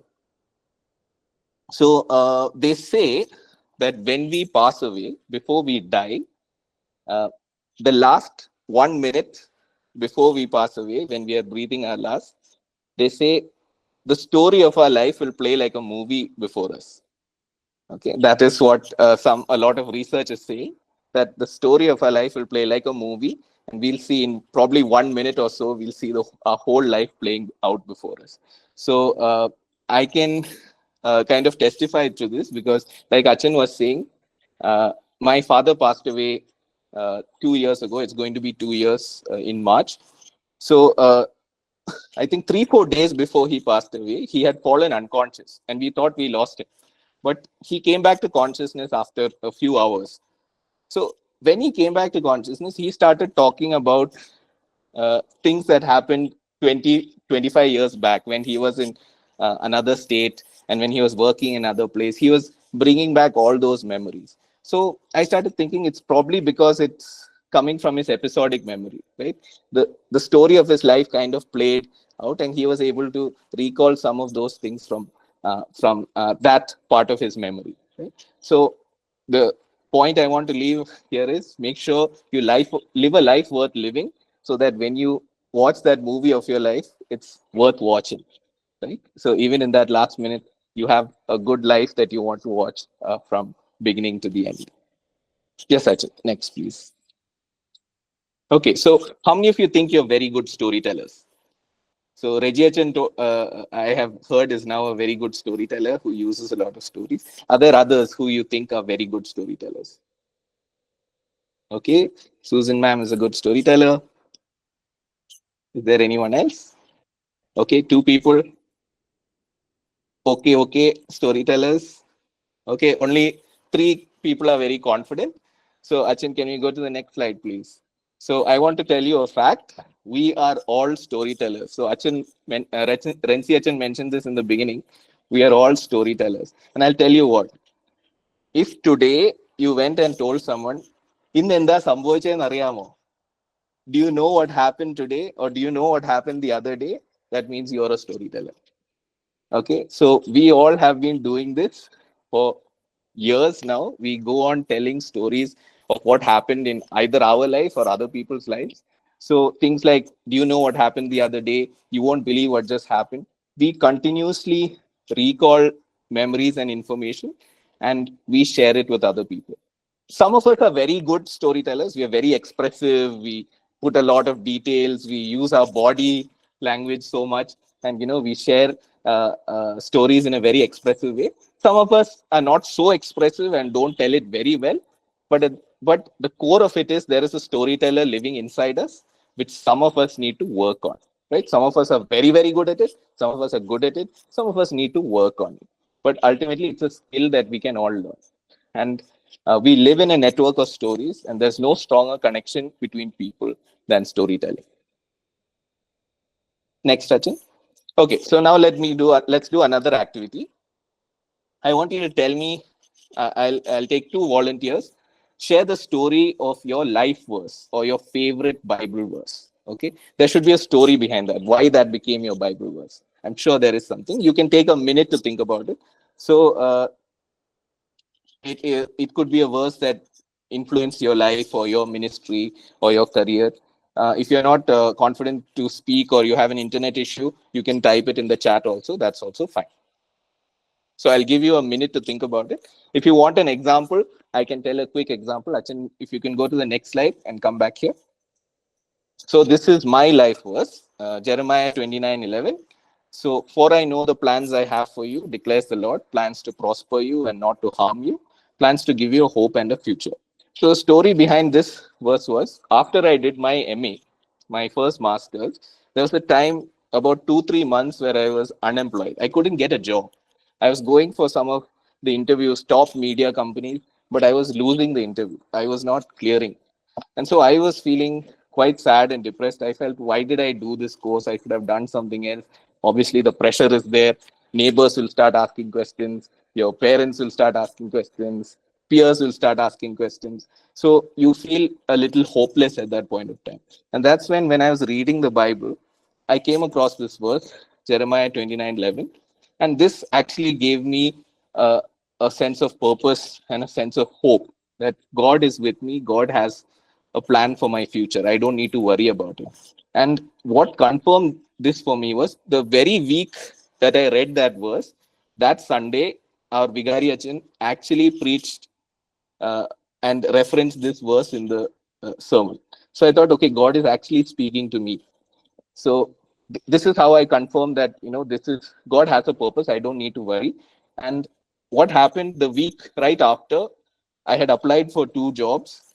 they say that when we pass away, before we die, the last 1 minute before we pass away, when we are breathing our last, they say the story of our life will play like a movie before us. Okay, that is what a lot of research is saying, that the story of our life will play like a movie, and we'll see in probably 1 minute or so, we'll see our whole life playing out before us. So I can kind of testify to this because, like Achan was saying, my father passed away 2 years ago. It's going to be 2 years in March. So I think 3-4 days before he passed away, he had fallen unconscious, and we thought we lost him. But he came back to consciousness after a few hours. So when he came back to consciousness, he started talking about things that happened 20-25 years back when he was in another state and when he was working in another place. He was bringing back all those memories. So I started thinking it's probably because it's coming from his episodic memory, right? The story of his life kind of played out, and he was able to recall some of those things from that part of his memory, right? So the point I want to leave here is make sure you live a life worth living, so that when you watch that movie of your life, it's worth watching, right? So even in that last minute, you have a good life that you want to watch from beginning to the end. Yes, Achan. Next, please. Okay, so how many of you think you're very good storytellers? So Reggie Achan, I have heard, is now a very good storyteller who uses a lot of stories. Are there others who you think are very good storytellers? Okay, Susan ma'am is a good storyteller. Is there anyone else? Okay, 2 people. Okay, storytellers. Okay, only 3 people are very confident. So Achin, can we go to the next slide, please? So I want to tell you a fact. We are all storytellers. So Renzi Achin mentioned this in the beginning. We are all storytellers. And I'll tell you what. If today you went and told someone, "Innenda sambhovichen ariyamo," do you know what happened today, or do you know what happened the other day? That means you're a storyteller. Okay, so we all have been doing this for years now. We go on telling stories of what happened in either our life or other people's lives. So things like, do you know what happened the other day? You won't believe what just happened. We continuously recall memories and information, and we share it with other people. Some of us are very good storytellers. We are very expressive. We put a lot of details. We use our body language so much, and we share stories in a very expressive way. Some of us are not so expressive and don't tell it very well, but the core of it is there is a storyteller living inside us, which some of us need to work on. Right? Some of us are very, very good at it. Some of us are good at it. Some of us need to work on it. But ultimately, it's a skill that we can all learn. And we live in a network of stories, and there's no stronger connection between people than storytelling. Next, Sachin. Okay, so now let's do another activity. I want you to tell me. I'll take 2 volunteers. Share the story of your life verse or your favorite Bible verse. Okay, there should be a story behind that. Why that became your Bible verse? I'm sure there is something. You can take a minute to think about it. So it could be a verse that influenced your life or your ministry or your career. If you're not confident to speak or you have an internet issue, you can type it in the chat also. That's also fine. So I'll give you a minute to think about it. If you want an example, I can tell a quick example. Achan, if you can go to the next slide and come back here. So this is my life verse, Jeremiah 29:11. So, for I know the plans I have for you, declares the Lord, plans to prosper you and not to harm you, plans to give you a hope and a future. So, the story behind this verse was, after I did my MA, my first master's, there was a time about 2-3 months where I was unemployed. I couldn't get a job. I was going for some of the interviews, top media companies, but I was losing the interview. I was not clearing. And so I was feeling quite sad and depressed. I felt, why did I do this course? I should have done something else. Obviously, the pressure is there. Neighbors will start asking questions. Your parents will start asking questions. Peers will start asking questions. So you feel a little hopeless at that point of time. And that's when I was reading the Bible, I came across this verse, Jeremiah 29:11. And this actually gave me a sense of purpose and a sense of hope that God is with me. God has a plan for my future. I don't need to worry about it. And what confirmed this for me was the very week that I read that verse, that Sunday, our Vigari Achan actually preached and referenced this verse in the sermon. So I thought, okay, God is actually speaking to me. So this is how I confirm that, this is God has a purpose. I don't need to worry. And what happened the week right after, I had applied for 2 jobs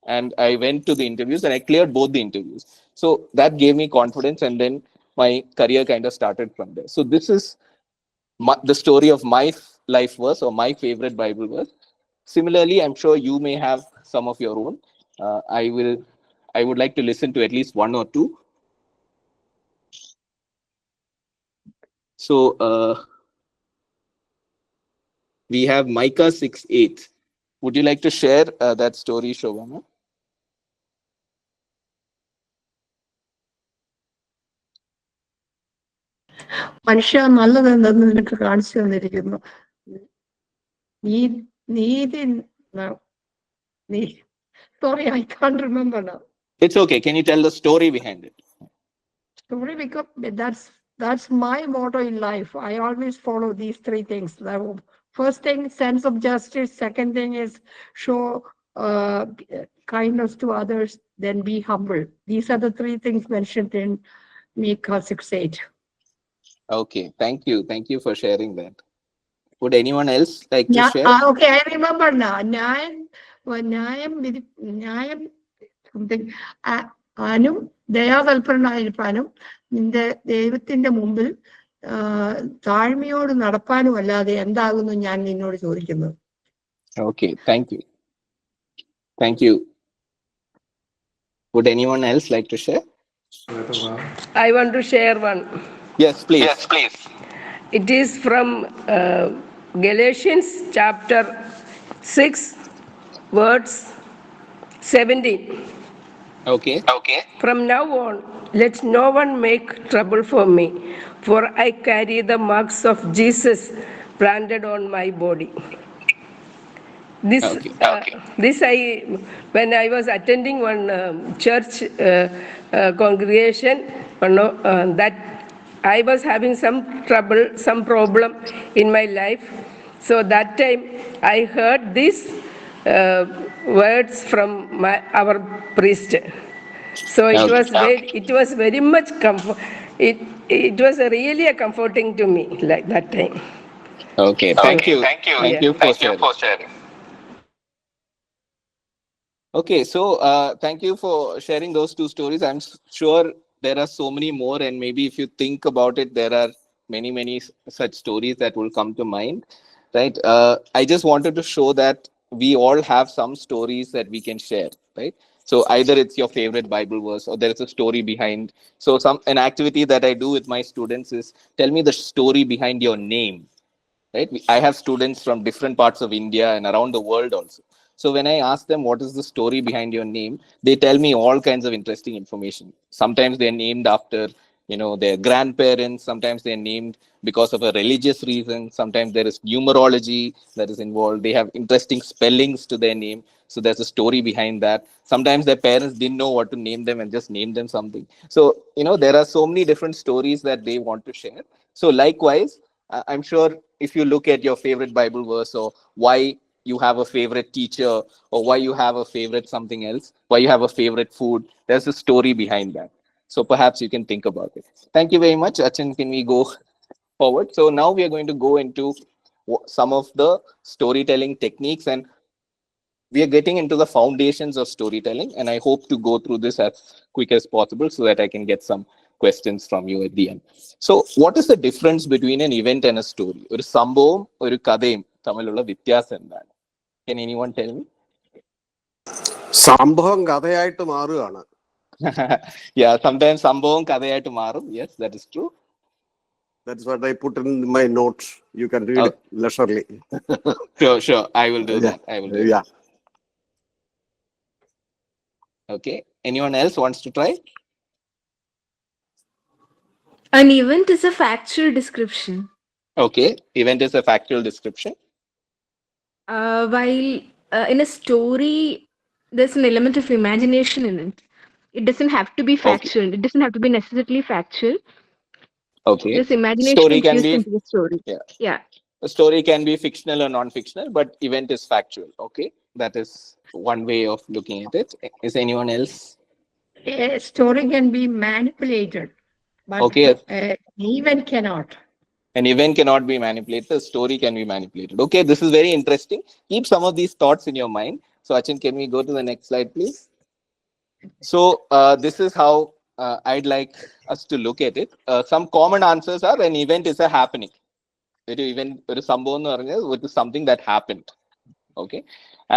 and I went to the interviews and I cleared both the interviews. So that gave me confidence, and then my career kind of started from there. So this is the story of my life verse or my favorite Bible verse. Similarly, I'm sure you may have some of your own. I would like to listen to at least one or two. So we have Micah 6:8. Would you like to share that story, Shobhana? മനുഷ്യ നല്ലതെന്തെന്ന് നിനക്ക് കാണിച്ചു തന്നിരിക്കുന്നു. Sorry, I can't remember now. It's okay. Can you tell the story behind it? Story, because that's my motto in life. I always follow these 3 things. The first thing, sense of justice. Second thing is show kindness to others. Then be humble. These are the 3 things mentioned in Micah 6:8. Okay, thank you. Thank you for sharing that. Would anyone else like to share? Okay, I remember now. Something. ആനും ദയാതൽപരനായിരിക്കാനും നിന്റെ ദൈവത്തിന്റെ മുമ്പിൽ താഴ്മയോട് നടപ്പാനും അല്ലാതെ എന്താകുന്നു ഞാൻ നിന്നോട് ചോദിക്കുന്നത്. Okay, thank you. Thank you. Would anyone else like to share? I want to share one. Yes, please. Yes, please. It is from Galatians chapter 6, verse 17. Okay. Okay. From now on, let no one make trouble for me, for I carry the marks of Jesus branded on my body. This, when I was attending one church congregation, that I was having some trouble, some problem in my life. So that time I heard these words from our priest. So it was very much comfort. It was really a comforting to me like that time. Okay, thank you. Thank you for sharing. Okay, so thank you for sharing those 2 stories. I'm sure there are so many more, and maybe if you think about it, there are many such stories that will come to mind, right? I just wanted to show that we all have some stories that we can share, right? So either it's your favorite Bible verse or there is a story behind. So an activity that I do with my students is tell me the story behind your name, right? I have students from different parts of India and around the world also. So when I ask them what is the story behind your name, they tell me all kinds of interesting information. Sometimes they're named after, their grandparents. Sometimes they're named because of a religious reason. Sometimes there is numerology that is involved. They have interesting spellings to their name. So there's a story behind that. Sometimes their parents didn't know what to name them and just named them something. So, there are so many different stories that they want to share. So likewise, I'm sure if you look at your favorite Bible verse or why you have a favorite teacher or why you have a favorite something else, why you have a favorite food, there's a story behind that. So perhaps you can think about it. Thank you very much. Achin, can we go forward? So now we are going to go into some of the storytelling techniques, and we are getting into the foundations of storytelling, and I hope to go through this as quick as possible so that I can get some questions from you at the end. So what is the difference between an event and a story? ഒരു സംഭവം ഒരു കഥയും തമ്മിലുള്ള വ്യത്യാസം എന്താണ്? Can anyone tell me? സംഭവം കഥയായിട്ട് മാറുകയാണ്. Yeah, sometimes സംഭവം കഥയായിട്ട് മാറും. Yes, that is true. That's what I put in my notes. You can read it leisurely. Sure. I will do that. I will do Yeah. that. Okay. Anyone else wants to try? An event is a factual description. Okay. Event is a factual description. While in a story, there's an element of imagination in it. It doesn't have to be factual. It doesn't have to be necessarily factual. Okay. There's imagination Story can infused be into the story. Yeah. A story can be fictional or non-fictional, but event is factual. Okay. That is one way of looking at it. Is anyone else? A story can be manipulated, but Okay. an event cannot. An event cannot be manipulated. A story can be manipulated. Okay. This is very interesting. Keep some of these thoughts in your mind. So Achin, can we go to the next slide, please? So this is how I'd like us to look at it. Some common answers are an event is a happening. ഒരു സംഭവം എന്ന് പറഞ്ഞാൽ it is something that happened. Okay.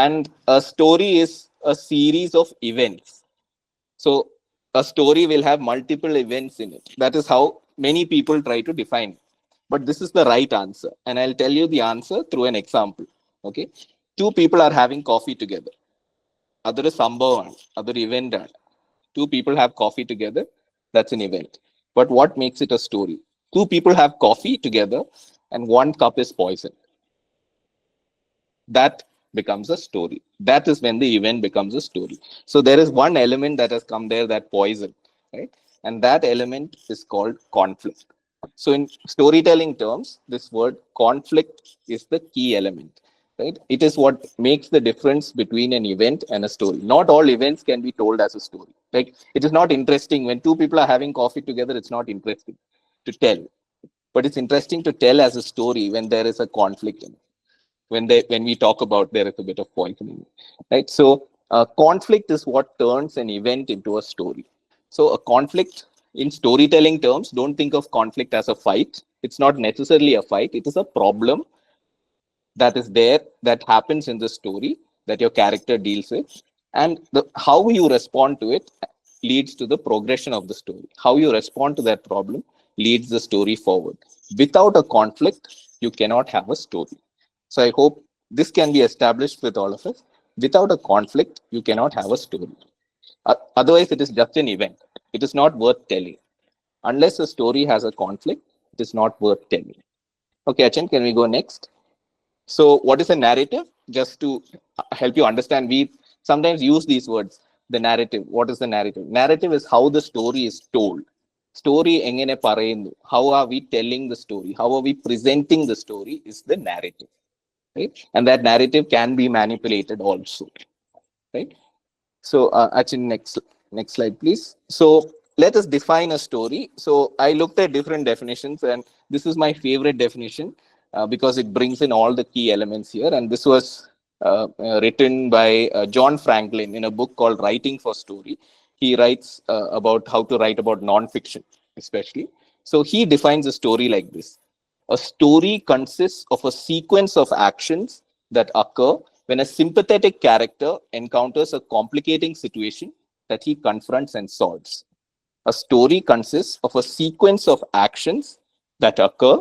And a story is a series of events. So a story will have multiple events in it. That is how many people try to define it. But this is the right answer. And I'll tell you the answer through an example. Okay. Two people are having coffee together. Other sambhavan, other event. Two people have coffee together. That's an event. But what makes it a story? Two people have coffee together and one cup is poison. That becomes a story. That is when the event becomes a story. So there is one element that has come there, that poison, right? And that element is called conflict. So in storytelling terms, this word conflict is the key element, right? It is what makes the difference between an event and a story. Not all events can be told as a story. Like, it is not interesting when two people are having coffee together. It's not interesting to tell, but it's interesting to tell as a story when there is a conflict in it. When we talk about there is a bit of poisoning, right? So conflict is what turns an event into a story. So a conflict in storytelling terms, don't think of conflict as a fight. It's not necessarily a fight. It is a problem that is there, that happens in the story, that your character deals with, and how you respond to it leads to the progression of the story. How you respond to that problem leads the story forward. Without a conflict, you cannot have a story. So I hope this can be established with all of us. Without a conflict, you cannot have a story. Otherwise, it is just an event. It is not worth telling. Unless a story has a conflict, it is not worth telling. Okay, Achin, can we go next? So what is a narrative? Just to help you understand, we sometimes use these words, the narrative. What is the narrative? Narrative is how the story is told. Story engane parayunnu. How are we telling the story? How are we presenting the story is the narrative. Right? And that narrative can be manipulated also, right? So Achin, next slide, please. So let us define a story. So I looked at different definitions, and this is my favorite definition because it brings in all the key elements here. And this was written by John Franklin in a book called Writing for Story. He writes about how to write about non-fiction, especially. So he defines a story like this. A story consists of a sequence of actions that occur when a sympathetic character encounters a complicating situation that he confronts and solves. A story consists of a sequence of actions that occur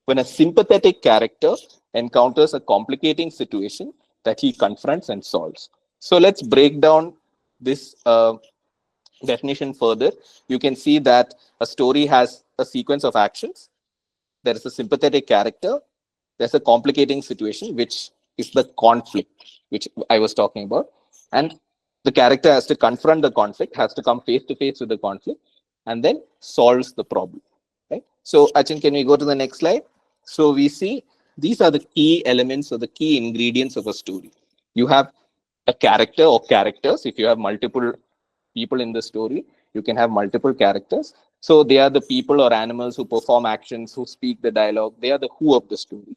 when a sympathetic character encounters a complicating situation that he confronts and solves. So let's break down this definition further. You can see that a story has a sequence of actions. There is a sympathetic character. There's a complicating situation, which is the conflict, which I was talking about. And the character has to confront the conflict, has to come face to face with the conflict, and then solves the problem. Right? So, Achin, can we go to the next slide? So we see these are the key elements or the key ingredients of a story. You have a character or characters. If you have multiple people in the story, you can have multiple characters. So they are the people or animals who perform actions, who speak the dialogue. They are the who of the story.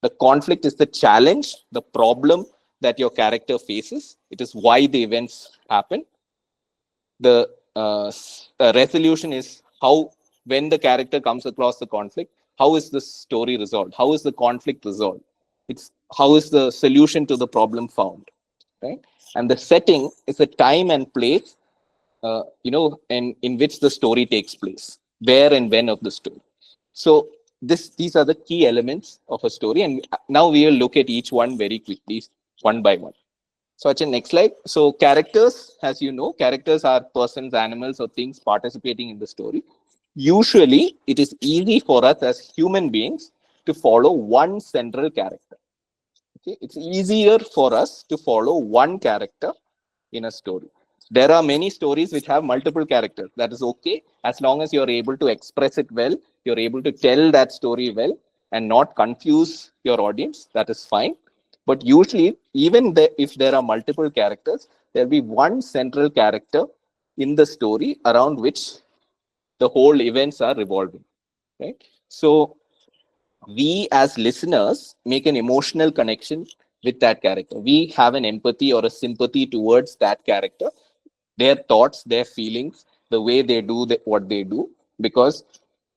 The conflict is the challenge, the problem that your character faces. It is why the events happen. The resolution is how, when the character comes across the conflict, how is the story resolved? How is the conflict resolved? It's how is the solution to the problem found, right? And the setting is the time and place, in which the story takes place, where and when of the story. So these are the key elements of a story, and now we will look at each one very quickly, one by one. So, Achin, next slide. So, characters, as you know, characters are persons, animals, or things participating in the story. Usually, it is easy for us as human beings to follow one central character. Okay, it's easier for us to follow one character in a story. There are many stories which have multiple characters. That is okay, as long as you're able to express it well, you're able to tell that story well and not confuse your audience. That is fine. But usually, even if there are multiple characters, there'll be one central character in the story around which the whole events are revolving, right? So we as listeners make an emotional connection with that character. We have an empathy or a sympathy towards that character, their thoughts, their feelings, the way they do what they do, because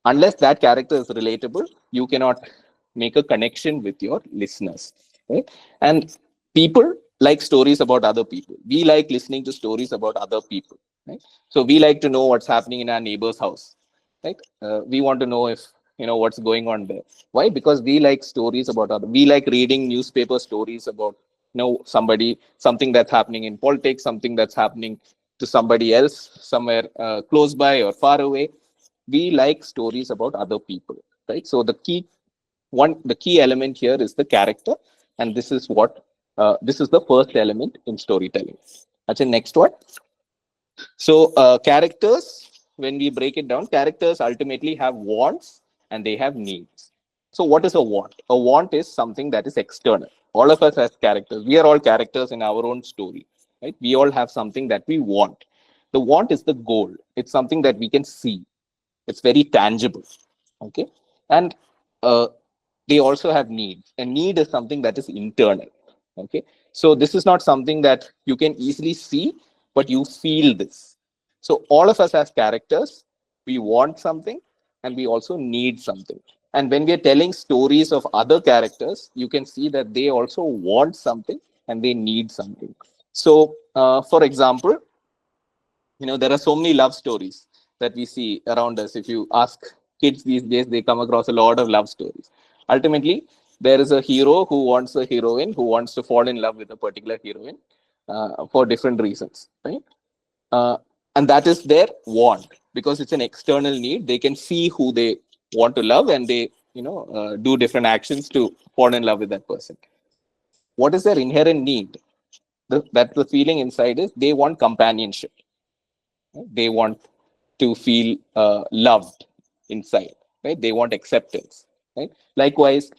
unless that character is relatable, you cannot make a connection with your listeners, right? And people like stories about other people. We like listening to stories about other people, right? So we like to know what's happening in our neighbor's house, right? We want to know if what's going on there. Why? Because we like stories about other. We like reading newspaper stories about something that's happening in politics, something that's happening to somebody else somewhere close by or far away. We like stories about other people, right? So the key element here is the character, and this is the first element in storytelling. That's the next one. So characters, when we break it down, characters ultimately have wants and they have needs. So what is a want? A want is something that is external. All of us as characters, we are all characters in our own story, right? We all have something that we want. The want is the goal. It's something that we can see. It's very tangible, okay? And they also have needs. A need is something that is internal, okay? So this is not something that you can easily see, but you feel this. So all of us as characters, we want something and we also need something. And when we are telling stories of other characters, you can see that they also want something and they need something. So for example, there are so many love stories that we see around us. If you ask kids these days, they come across a lot of love stories. Ultimately, there is a hero who wants a heroine who wants to fall in love with a particular heroine for different reasons, right? And that is their want, because it's an external need. They can see who they want to love and they do different actions to fall in love with that person. What is their inherent need? That the feeling inside is they want companionship. They want to feel loved inside, right? They want acceptance, right? Likewise,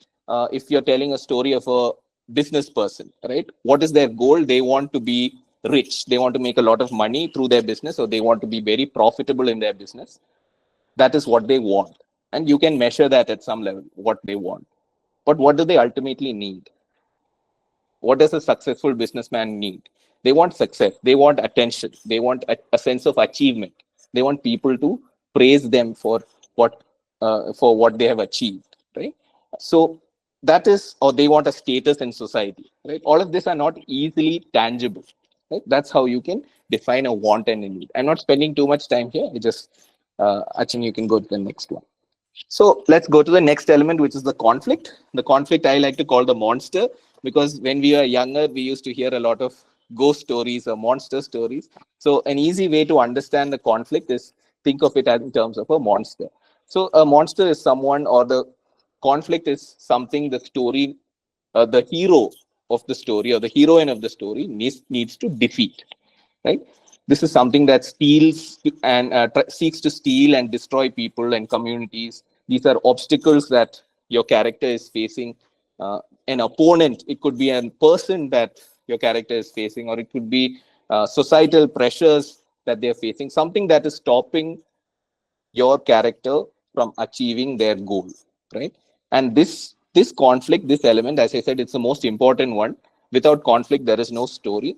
if you're telling a story of a business person, right? What is their goal? They want to be rich. They want to make a lot of money through their business, or they want to be very profitable in their business. That is what they want. And you can measure that at some level, what they want. But what do they ultimately need? What does a successful businessman need? They want success. They want attention. They want a sense of achievement. They want people to praise them for what they have achieved, right? So that is, or they want a status in society, right? All of these are not easily tangible, right? That's how you can define a want and a need. I'm not spending too much time here. Achin, you can go to the next one. So let's go to the next element, which is the conflict. The conflict I like to call the monster, because when we were younger, we used to hear a lot of ghost stories or monster stories. So an easy way to understand the conflict is think of it as in terms of a monster. So a monster is someone, or the conflict is something the story, the hero of the story or the heroine of the story needs to defeat, right? This is something that steals and seeks to steal and destroy people and communities. These are obstacles that your character is facing. An opponent, it could be a person that your character is facing, or it could be societal pressures that they're facing, something that is stopping your character from achieving their goal, right? And this conflict, this element, as I said, it's the most important one. Without conflict, there is no story.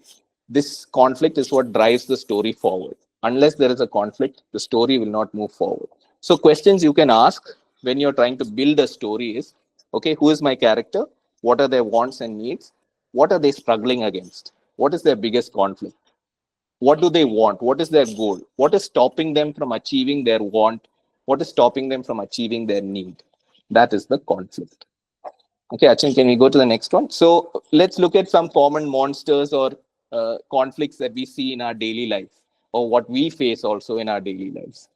This conflict is what drives the story forward. Unless there is a conflict, the story will not move forward. So questions you can ask when you're trying to build a story is, okay, who is my character? What are their wants and needs? What are they struggling against? What is their biggest conflict? What do they want? What is their goal? What is stopping them from achieving their want? What is stopping them from achieving their need? That is the conflict. Okay, Achin, can we go to the next one? So let's look at some common monsters or conflicts that we see in our daily life, or what we face also in our daily lives.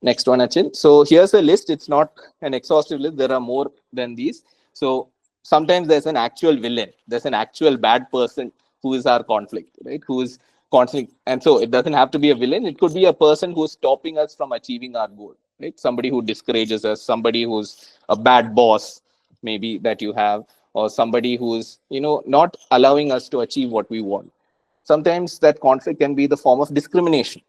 Next one, Achin. So here's a list. It's not an exhaustive list. There are more than these. So sometimes there's an actual villain. There's an actual bad person who is our conflict, right? Who is conflict. And so it doesn't have to be a villain. It could be a person who's stopping us from achieving our goal, right? Somebody who discourages us, somebody who's a bad boss, maybe that you have, or somebody who's, not allowing us to achieve what we want. Sometimes that conflict can be the form of discrimination.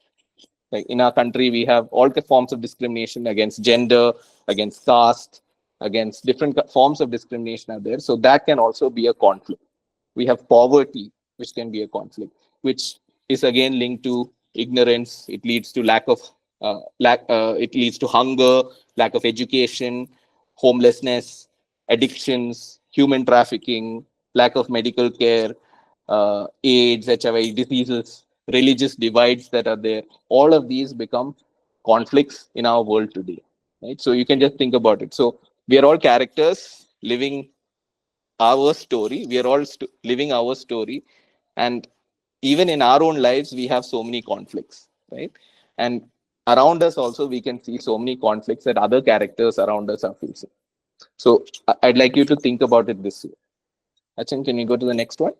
Like in our country, we have all the forms of discrimination against gender, against caste, against different forms of discrimination are there. So that can also be a conflict. We have poverty, which can be a conflict, which is again linked to ignorance. It leads to it leads to hunger, lack of education, homelessness, addictions, human trafficking, lack of medical care, AIDS, HIV, diseases, religious divides that are there. All of these become conflicts in our world today, right? So you can just think about it. So we are all characters living our story. We are all living our story, and even in our own lives, we have so many conflicts, right? And around us also, we can see so many conflicts that other characters around us are facing. So I'd like you to think about it this way. Achin, can you go to the next one?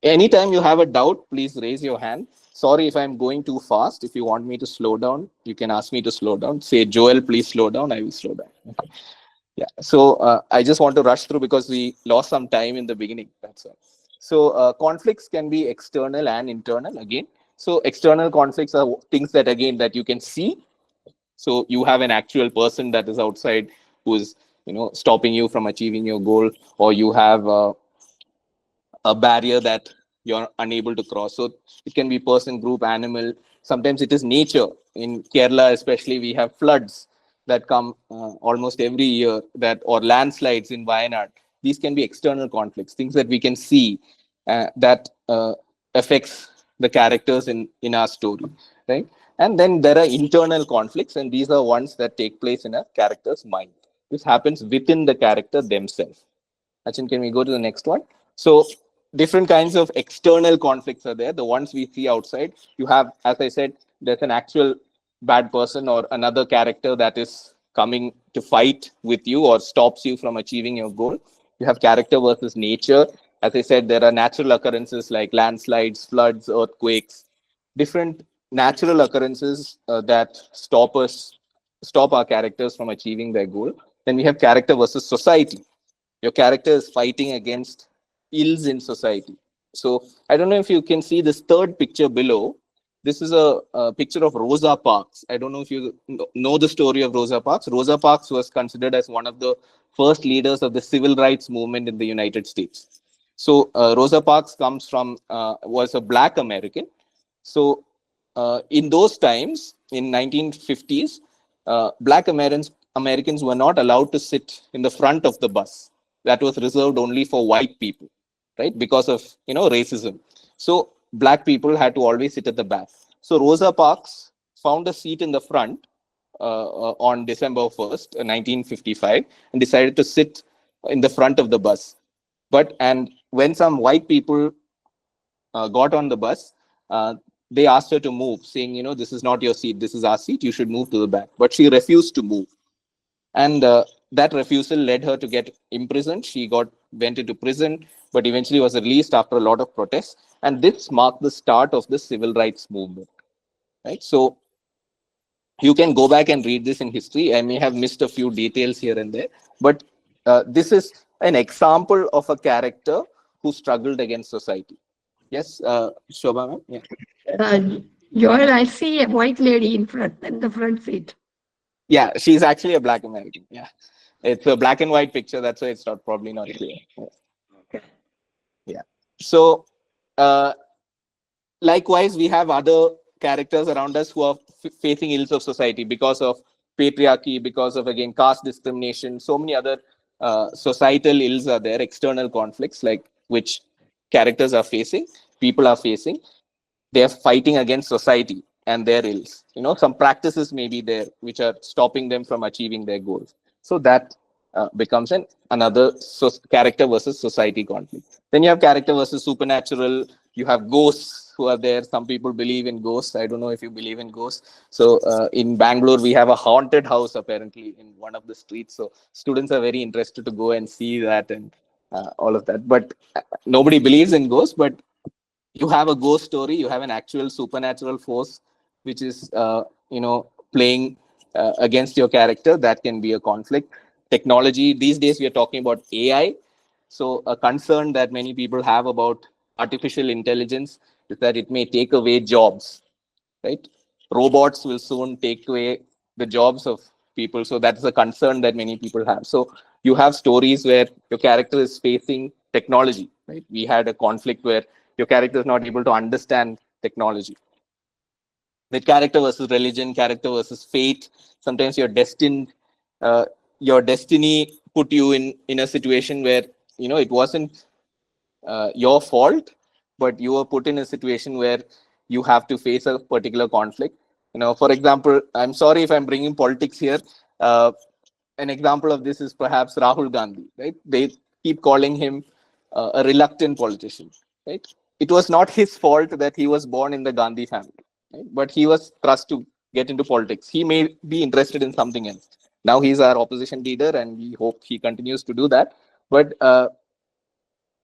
Anytime you have a doubt, please raise your hand. Sorry if I'm going too fast. If you want me to slow down, you can ask me to slow down. Say, Joel, please slow down. I will slow down. Okay. Yeah. So I just want to rush through because we lost some time in the beginning. That's all. So conflicts can be external and internal again. So external conflicts are things that that you can see. So you have an actual person that is outside who is stopping you from achieving your goal, or you have a barrier that you're unable to cross. So it can be person, group, animal. Sometimes it is nature. In Kerala, especially, we have floods that come almost every year, or landslides in Wayanad. These can be external conflicts, things that we can see that affects the characters in our story, right? And then there are internal conflicts, and these are ones that take place in a character's mind. This happens within the character themselves. Achin, can we go to the next one? So different kinds of external conflicts are there. The ones we see outside, you have, as I said, there's an actual bad person or another character that is coming to fight with you or stops you from achieving your goal. You have character versus nature. As I said, there are natural occurrences like landslides, floods, earthquakes, different natural occurrences that stop our characters from achieving their goal. Then we have character versus society. Your character is fighting against ills in society. So I don't know if you can see this third picture below. This is a picture of Rosa Parks. I don't know if you know the story of Rosa Parks. Rosa Parks was considered as one of the first leaders of the civil rights movement in the United States. So Rosa Parks was a Black American. So in those times, in 1950s, Black Americans were not allowed to sit in the front of the bus. That was reserved only for white people, right? Because of racism. So Black people had to always sit at the back. So Rosa Parks found a seat in the front on December 1st, 1955, and decided to sit in the front of the bus. And when some white people got on the bus, they asked her to move, saying, this is not your seat, this is our seat, you should move to the back. But she refused to move. And that refusal led her to get imprisoned. She went into prison, but eventually was released after a lot of protests. And this marked the start of the civil rights movement, right? So you can go back and read this in history. I may have missed a few details here and there, but this is an example of a character who struggled against society. Yes, Shobha ma'am? Yeah. Joel, I see a white lady in the front seat. Yeah, she's actually a Black American. Yeah. It's a black and white picture. That's why it's probably not clear. Okay. Yeah. So likewise, we have other characters around us who are facing ills of society because of patriarchy, because of, again, caste discrimination. So many other societal ills are there, external conflicts, like which characters are facing, people are facing. They are fighting against society and their ills. Some practices may be there which are stopping them from achieving their goals. So that becomes another character versus society conflict. Then you have character versus supernatural. You have ghosts who are there. Some people believe in ghosts. I don't know if you believe in ghosts. So in Bangalore, we have a haunted house apparently in one of the streets. So students are very interested to go and see that and all of that. But nobody believes in ghosts. But you have a ghost story. You have an actual supernatural force which is playing against your character. That can be a conflict. Technology, these days we are talking about AI. So a concern that many people have about artificial intelligence is that it may take away jobs, right? Robots will soon take away the jobs of people. So that's a concern that many people have. So you have stories where your character is facing technology, right? We had a conflict where your character is not able to understand technology. The character versus religion, character versus fate. Sometimes you're destined, your destiny put you in a situation where it wasn't your fault, but you were put in a situation where you have to face a particular conflict. For example, I'm sorry if I'm bringing politics here. An example of this is perhaps Rahul Gandhi, right? They keep calling him a reluctant politician, right? It was not his fault that he was born in the Gandhi family, right? But he was thrust to get into politics. He may be interested in something else. Now he's our opposition leader, and we hope he continues to do that. But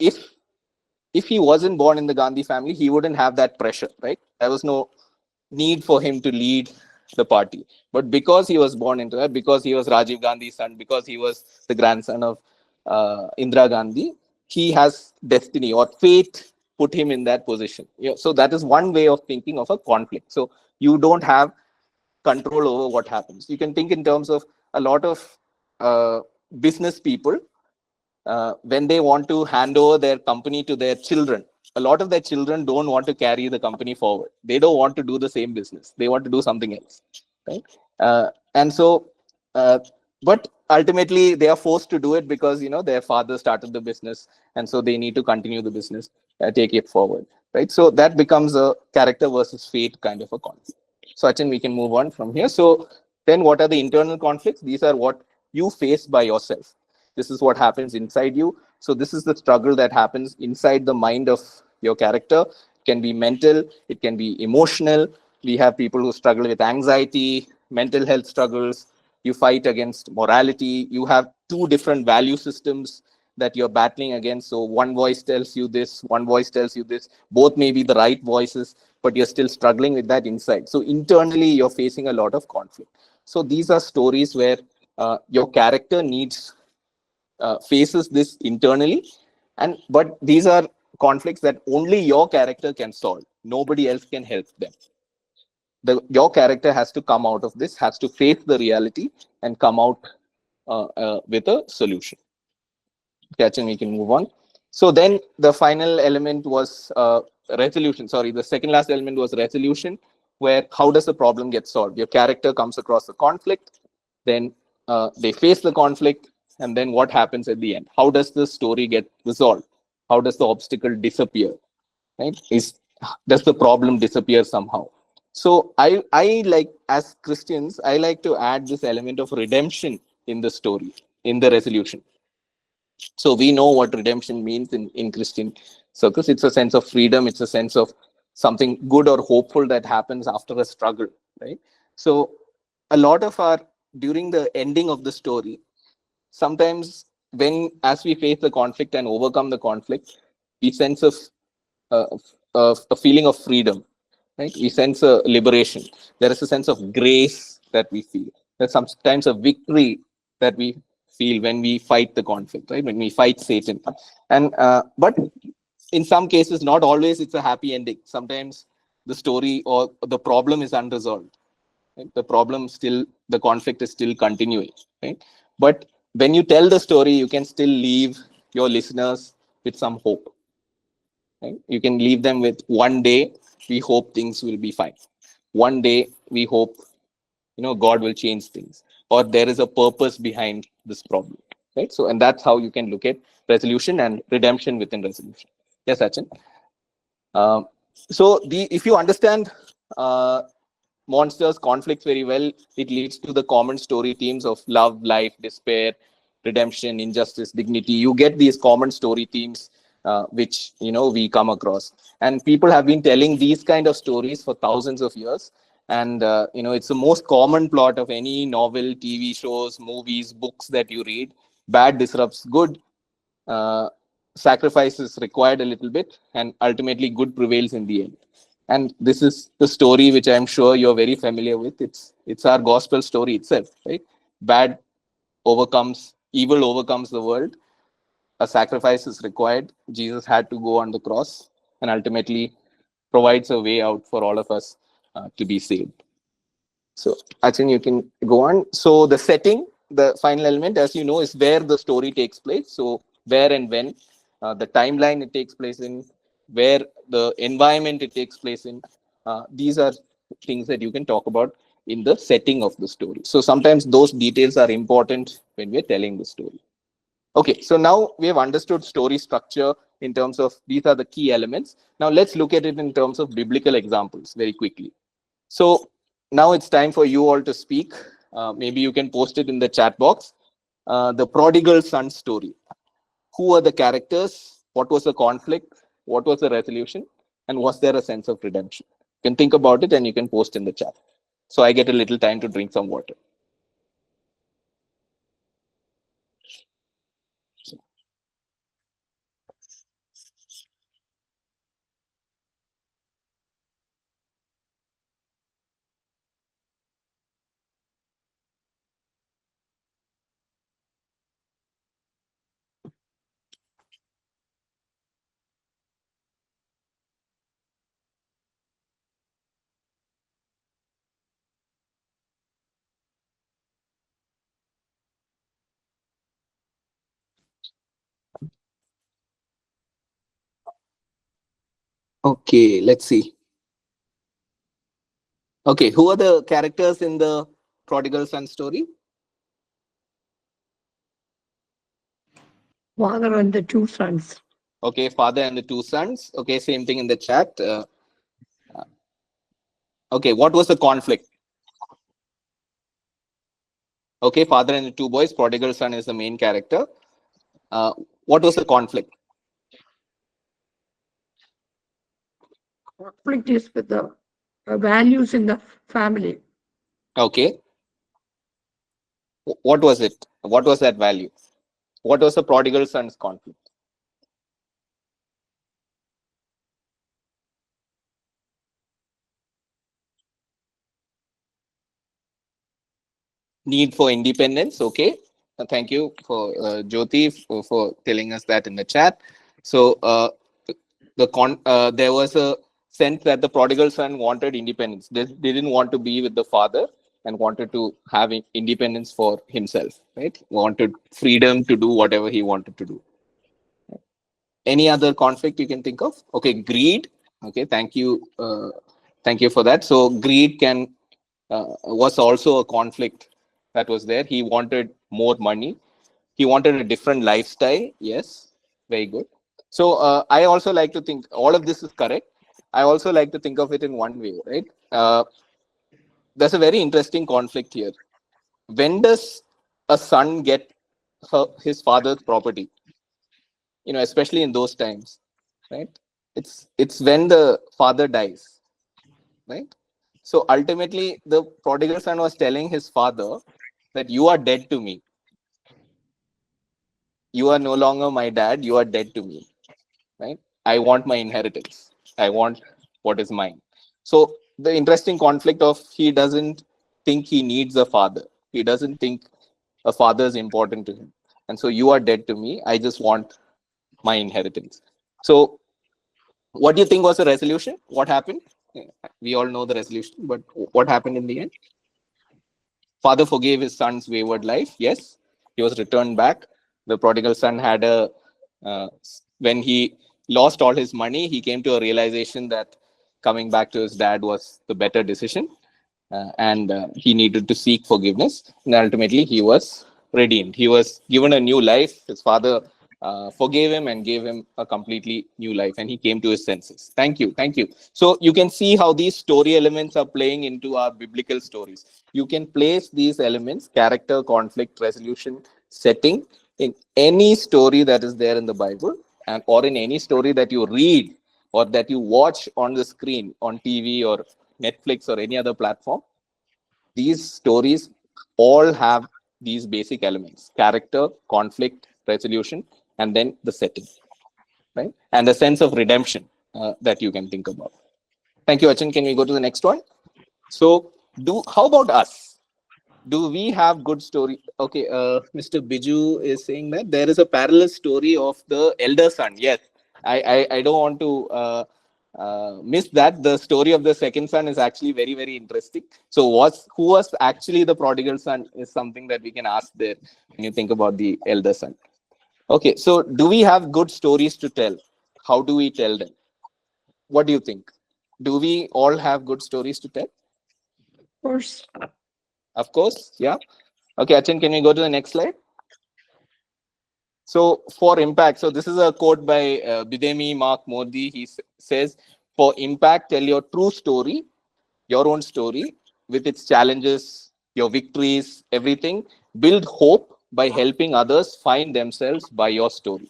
if he wasn't born in the Gandhi family, he wouldn't have that pressure, right? There was no need for him to lead the party. But because he was born into that, because he was Rajiv Gandhi's son, because he was the grandson of Indira Gandhi, he has destiny or fate put him in that position. So that is one way of thinking of a conflict. So you don't have control over what happens. You can think in terms of a lot of business people. When they want to hand over their company to their children, a lot of their children don't want to carry the company forward. They don't want to do the same business. They want to do something else, right? And so, but ultimately they are forced to do it because their father started the business, and so they need to continue the business, take it forward, right? So that becomes a character versus fate kind of a conflict. So Achin, we can move on from here. So then, what are the internal conflicts? These are what you face by yourself. This is what happens inside you. So this is the struggle that happens inside the mind of your character. It can be mental, it can be emotional. We have people who struggle with anxiety, mental health struggles. You fight against morality. You have two different value systems that you're battling against. So one voice tells you this, one voice tells you this. Both may be the right voices, but you're still struggling with that inside. So internally, you're facing a lot of conflict. So these are stories where your character faces this internally, but these are conflicts that only your character can solve. Nobody else can help them. Your character has to come out of this, has to face the reality and come out with a solution. Catching, we can move on. So then the final element was resolution. Sorry, the second last element was resolution, where how does the problem get solved? Your character comes across the conflict, then they face the conflict, and then what happens at the end? How does the story get resolved? How does the obstacle disappear? Right? Does the problem disappear somehow? So I like, as Christians, I like to add this element of redemption in the story, in the resolution. So we know what redemption means in Christian circles. It's a sense of freedom. It's a sense of something good or hopeful that happens after a struggle, right? So a lot of during the ending of the story, sometimes as we face the conflict and overcome the conflict, we sense a feeling of freedom, right? We sense a liberation. There is a sense of grace that we feel. There's sometimes a victory that we feel when we fight the conflict, right? When we fight Satan. And but in some cases, not always it's a happy ending. Sometimes the story or the problem is unresolved. Right? The conflict is still continuing, right? But when you tell the story, you can still leave your listeners with some hope. Right? You can leave them with, one day, we hope things will be fine. one day we hope, God will change things, or there is a purpose behind this problem, right? So, and that's how you can look at resolution and redemption within resolution. Yes, Sachin. So if you understand monsters, conflicts very well, it leads to the common story themes of love, life, despair, redemption, injustice, dignity. You get these common story themes which we come across, and people have been telling these kind of stories for thousands of years. And it's the most common plot of any novel, TV shows, movies, books that you read. Bad disrupts good, sacrifice is required a little bit, and ultimately good prevails in the end. And this is the story which I'm sure you're very familiar with. It's our gospel story itself, right? Bad overcomes evil, overcomes the world. A sacrifice is required. Jesus had to go on the cross, and ultimately provides a way out for all of us to be saved. So, Achin, you can go on. So the setting, the final element, as you know, is where the story takes place. So where and when, the timeline it takes place in, where the environment it takes place in. These are things that you can talk about in the setting of the story. So sometimes those details are important when we're telling the story. Okay, so now we have understood story structure in terms of these are the key elements. Now let's look at it in terms of biblical examples very quickly. So now it's time for you all to speak. Maybe you can post it in the chat box. The prodigal son story. Who are the characters? What was the conflict? What was the resolution? And was there a sense of redemption? You can think about it and you can post in the chat. So I get a little time to drink some water. Okay, let's see. Okay, who are the characters in the prodigal son story? Father and the two sons. Okay, father and the two sons. Okay, same thing in the chat. Okay, what was the conflict? Okay, father and the two boys. Prodigal son is the main character. What was the conflict? Conflict is with the values in the family. Okay. What was it? What was that value? What was the prodigal son's conflict? Need for independence. Okay. Thank you for Jyoti for telling us that in the chat. So there was a sense that the prodigal son wanted independence. They didn't want to be with the father and wanted to have independence for himself, right? Wanted freedom to do whatever he wanted to do. Any other conflict you can think of? Okay, greed. Okay, thank you for that. So greed was also a conflict that was there. He wanted more money. He wanted a different lifestyle. Yes, very good. So I also like to think all of this is correct. I also like to think of it in one way, right? There's a very interesting conflict here. When does a son get his father's property? Especially in those times, right? It's when the father dies, right? So ultimately, the prodigal son was telling his father that you are dead to me. You are no longer my dad. You are dead to me, right? I want my inheritance. I want what is mine. So the interesting conflict of he doesn't think he needs a father. He doesn't think a father is important to him. And so you are dead to me. I just want my inheritance. So what do you think was the resolution? What happened? We all know the resolution, but what happened in the end? Father forgave his son's wayward life. Yes, he was returned back. The prodigal son when he lost all his money, he came to a realization that coming back to his dad was the better decision. And he needed to seek forgiveness. And ultimately, he was redeemed. He was given a new life. His father forgave him and gave him a completely new life, and he came to his senses. Thank you. Thank you. So you can see how these story elements are playing into our biblical stories. You can place these elements, character, conflict, resolution, setting, in any story that is there in the Bible, and or in any story that you read or that you watch on the screen on TV or Netflix or any other platform. These stories all have these basic elements: character, conflict, resolution, and then the setting, right? And the sense of redemption that you can think about. Thank you, Achin. Can we go to the next one? So, how about us? Do we have good story? Okay, Mr. Biju is saying that there is a parallel story of the elder son. Yes, I don't want to miss that. The story of the second son is actually very, very interesting. So who was actually the prodigal son is something that we can ask there when you think about the elder son. Okay, so do we have good stories to tell? How do we tell them? What do you think? Do we all have good stories to tell? Of course. Of course, yeah. Okay, Achin, can we go to the next slide? So for impact, so this is a quote by Bidemi Mark Modi. He says, for impact, tell your true story, your own story with its challenges, your victories, everything. Build hope by helping others find themselves by your story.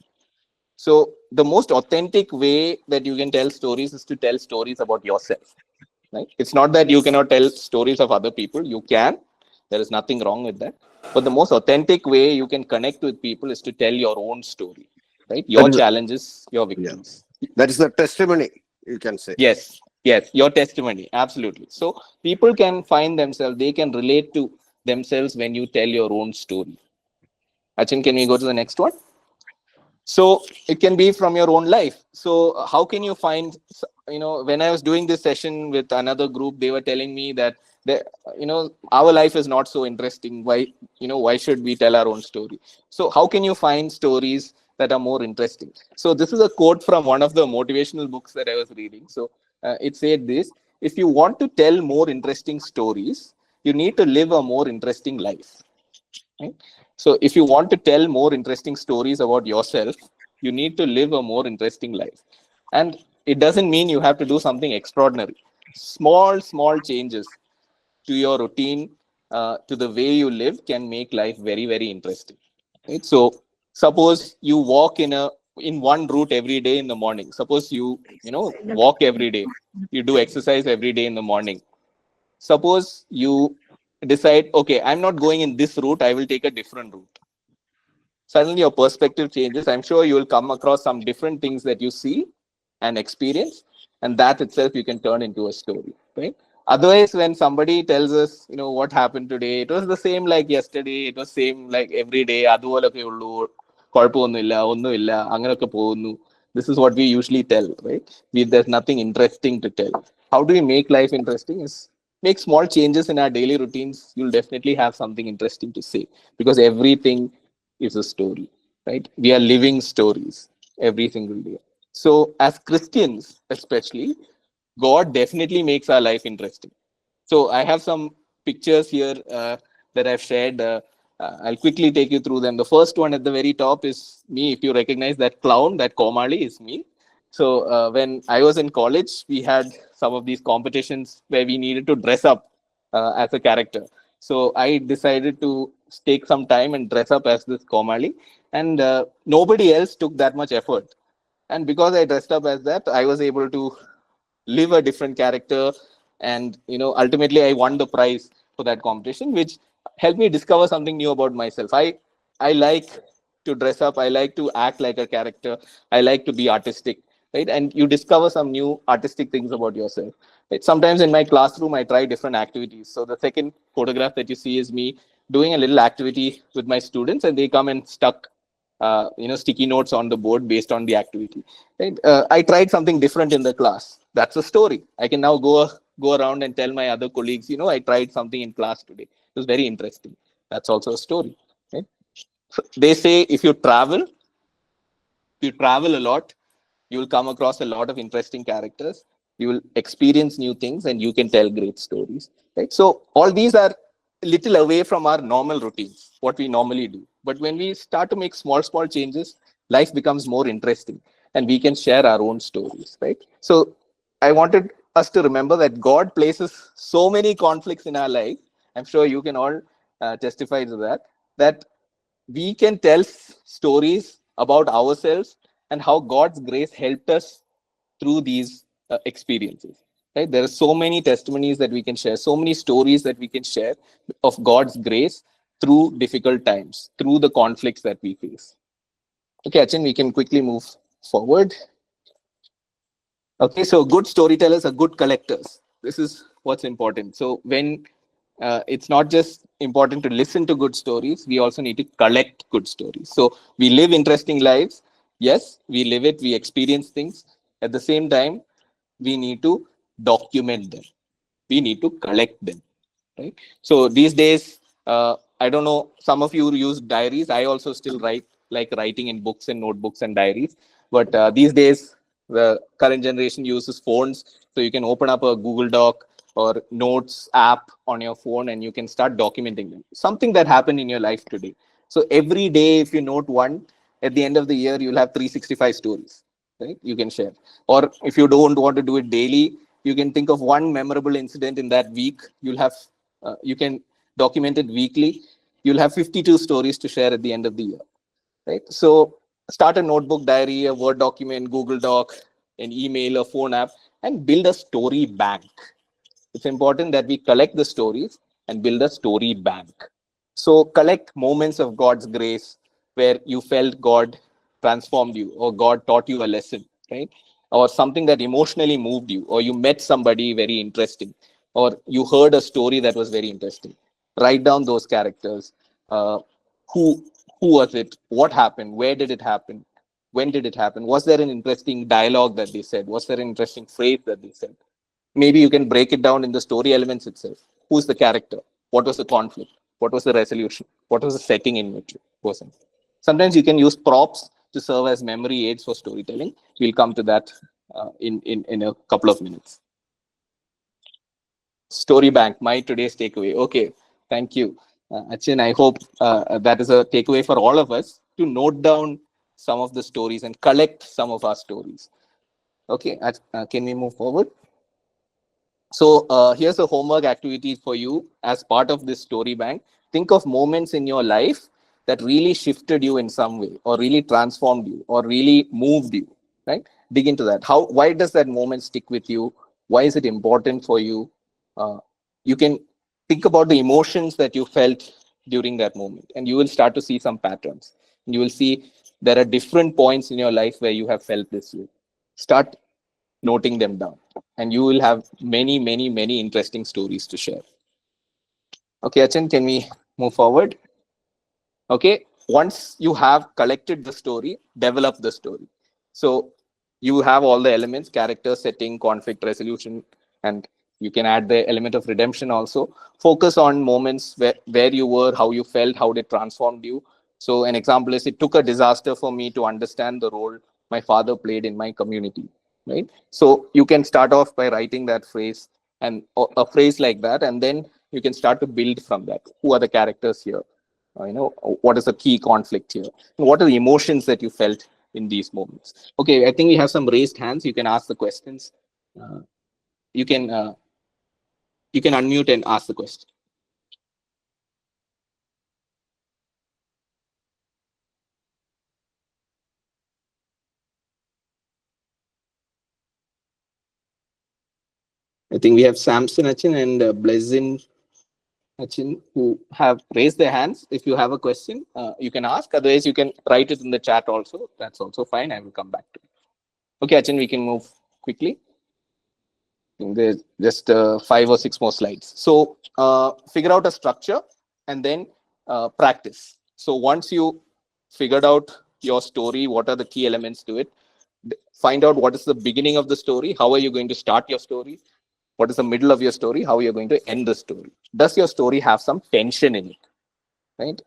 So the most authentic way that you can tell stories is to tell stories about yourself. Right? It's not that you cannot tell stories of other people. You can. There is nothing wrong with that. But the most authentic way you can connect with people is to tell your own story, right? Your challenges, your victories. Yeah. That is the testimony, you can say. Yes, yes, your testimony. Absolutely. So people can find themselves, they can relate to themselves when you tell your own story. Achin, can we go to the next one? So it can be from your own life. So how can you find, when I was doing this session with another group, they were telling me that, our life is not so interesting. Why should we tell our own story? So how can you find stories that are more interesting? So this is a quote from one of the motivational books that I was reading. So it said this: if you want to tell more interesting stories, you need to live a more interesting life. Right? So if you want to tell more interesting stories about yourself, you need to live a more interesting life. And it doesn't mean you have to do something extraordinary. Small changes to your routine, to the way you live can make life very, very interesting. Right? So suppose you walk in one route every day in the morning. Suppose you walk every day. You do exercise every day in the morning. Suppose you decide, okay, I'm not going in this route, I will take a different route. Suddenly your perspective changes. I'm sure you will come across some different things that you see and experience, and that itself you can turn into a story, right? Otherwise, when somebody tells us, what happened today, it was the same like yesterday, it was same like every day. This is what we usually tell, right? There's nothing interesting to tell. How do we make life interesting? Is make small changes in our daily routines. You'll definitely have something interesting to say, because everything is a story, right? We are living stories every single day. So as Christians, especially, God definitely makes our life interesting. So I have some pictures here that I've shared. I'll quickly take you through them. The first one at the very top is me. If you recognize that clown, that Komali is me. So when I was in college, we had some of these competitions where we needed to dress up as a character. So I decided to take some time and dress up as this Komali, and nobody else took that much effort. And because I dressed up as that, I was able to live a different character, and ultimately I won the prize for that competition, which helped me discover something new about myself. I like to dress up, I like to act like a character, I like to be artistic, right? And you discover some new artistic things about yourself, right? Sometimes in my classroom I try different activities. So the second photograph that you see is me doing a little activity with my students, and they come and stuck sticky notes on the board based on the activity. Right? I tried something different in the class. That's a story. I can now go around and tell my other colleagues, I tried something in class today. It was very interesting. That's also a story. Right? So they say if you travel a lot, you will come across a lot of interesting characters. you will experience new things, and you can tell great stories, right? So all these are a little away from our normal routines, what we normally do. But when we start to make small changes, life becomes more interesting, and we can share our own stories, right? So I wanted us to remember that God places so many conflicts in our life. I'm sure you can all testify to that, that we can tell stories about ourselves and how God's grace helped us through these experiences. Right? There are so many testimonies that we can share, so many stories that we can share of God's grace through difficult times, through the conflicts that we face. Okay, Achin, we can quickly move forward. Okay, so good storytellers are good collectors. This is what's important. So when it's not just important to listen to good stories, we also need to collect good stories. So we live interesting lives. Yes, we live it, we experience things. At the same time, we need to document them. We need to collect them, right? So these days, I don't know, some of you use diaries. I also still like writing in books and notebooks and diaries. But these days, the current generation uses phones. So you can open up a Google Doc or Notes app on your phone, and you can start documenting them. Something that happened in your life today. So every day, if you note one, at the end of the year, you'll have 365 stories, right? You can share. Or if you don't want to do it daily, you can think of one memorable incident in that week. You can document it weekly. You'll have 52 stories to share at the end of the year, right? So start a notebook, diary, a Word document, Google Doc, an email, a phone app, and build a story bank. It's important that we collect the stories and build a story bank. So collect moments of God's grace where you felt God transformed you, or God taught you a lesson, right? Or something that emotionally moved you, or you met somebody very interesting, or you heard a story that was very interesting. Write down those characters. Uh, who who was it? What happened? Where did it happen? When did it happen? Was there an interesting dialogue that they said? Was there an interesting phrase that they said? Maybe you can break it down in the story elements itself. Who's the character? What was the conflict? What was the resolution? What was the setting in which it was in? Sometimes you can use props to serve as memory aids for storytelling. We'll come to that in a couple of minutes. Story bank, my today's takeaway. Okay, thank you. Achin, I hope that is a takeaway for all of us to note down some of the stories and collect some of our stories. Okay, can we move forward? So here's a homework activity for you as part of this story bank. Think of moments in your life that really shifted you in some way, or really transformed you, or really moved you, right? Dig into that. Why does that moment stick with you? Why is it important for you? You can think about the emotions that you felt during that moment, and you will start to see some patterns. You will see there are different points in your life where you have felt this way. Start noting them down, and you will have many interesting stories to share. Okay, Achin, can we move forward? Okay, once you have collected the story, develop the story. So you have all the elements: character, setting, conflict resolution, and you can add the element of redemption also. Focus on moments where you were, how you felt, how they transformed you. So an example is, it took a disaster for me to understand the role my father played in my community, right? So you can start off by writing that phrase, and a phrase like that, and then you can start to build from that. Who are the characters here? What is the key conflict here? What are the emotions that you felt in these moments? Okay, I think we have some raised hands. You can ask the questions. Uh, you can unmute and ask the question. I think we have Samson Achin and Blessing Achin who have raised their hands. If you have a question, you can ask. Otherwise, you can write it in the chat also. That's also fine. I will come back to it. Okay, Achin, we can move quickly. There's just 5 or 6 more slides. So figure out a structure and then practice. So once you figured out your story, what are the key elements to it? Find out what is the beginning of the story. How are you going to start your story? What is the middle of your story? How are you going to end the story? Does your story have some tension in it? Right?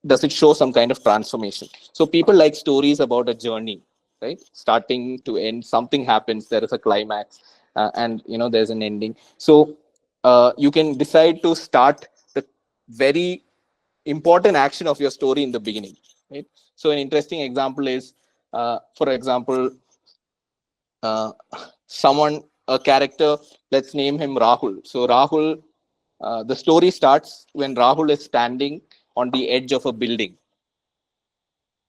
Does it show some kind of transformation? So people like stories about a journey, right? Starting to end, something happens, there is a climax. and there's an ending. So you can decide to start the very important action of your story in the beginning, right? So an interesting example is, for example, a character, let's name him Rahul. So Rahul, the story starts when Rahul is standing on the edge of a building,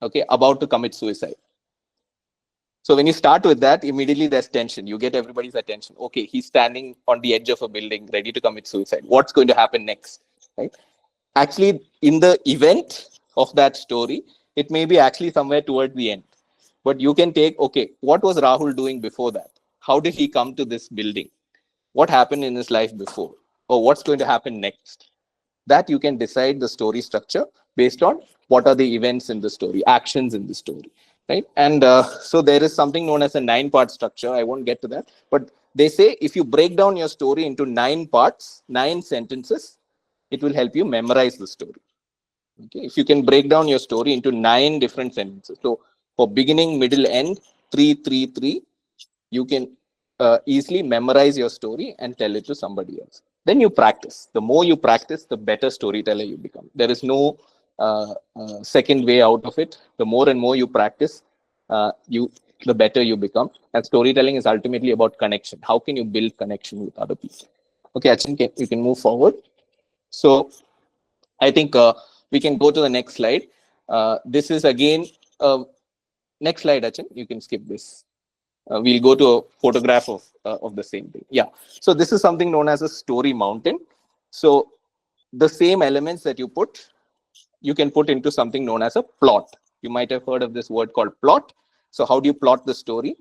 okay, about to commit suicide. So when you start with that, immediately there's tension. You get everybody's attention. Okay, he's standing on the edge of a building, ready to commit suicide. What's going to happen next, right? Actually, in the event of that story, it may be actually somewhere towards the end. But you can take, okay, what was Rahul doing before that? How did he come to this building? What happened in his life before? Or what's going to happen next? That you can decide the story structure based on what are the events in the story, actions in the story, right? And so there is something known as a 9-part structure. I won't get to that, but they say if you break down your story into 9 parts, 9 sentences, it will help you memorize the story. Okay, if you can break down your story into 9 different sentences. So for beginning, middle, end, 3, 3, 3, you can easily memorize your story and tell it to somebody else. Then you practice. The more you practice, the better storyteller you become. There is no second way out of it. The more and more you practice, the better you become. And storytelling is ultimately about connection. How can you build connection with other people? Okay, Achin, you can move forward. So I think we can go to the next slide. This is again, next slide, Achin, you can skip this. We'll go to a photograph of the same thing. Yeah. So this is something known as a story mountain. So the same elements that you can put into something known as a plot. You might have heard of this word called plot. So how do you plot the story?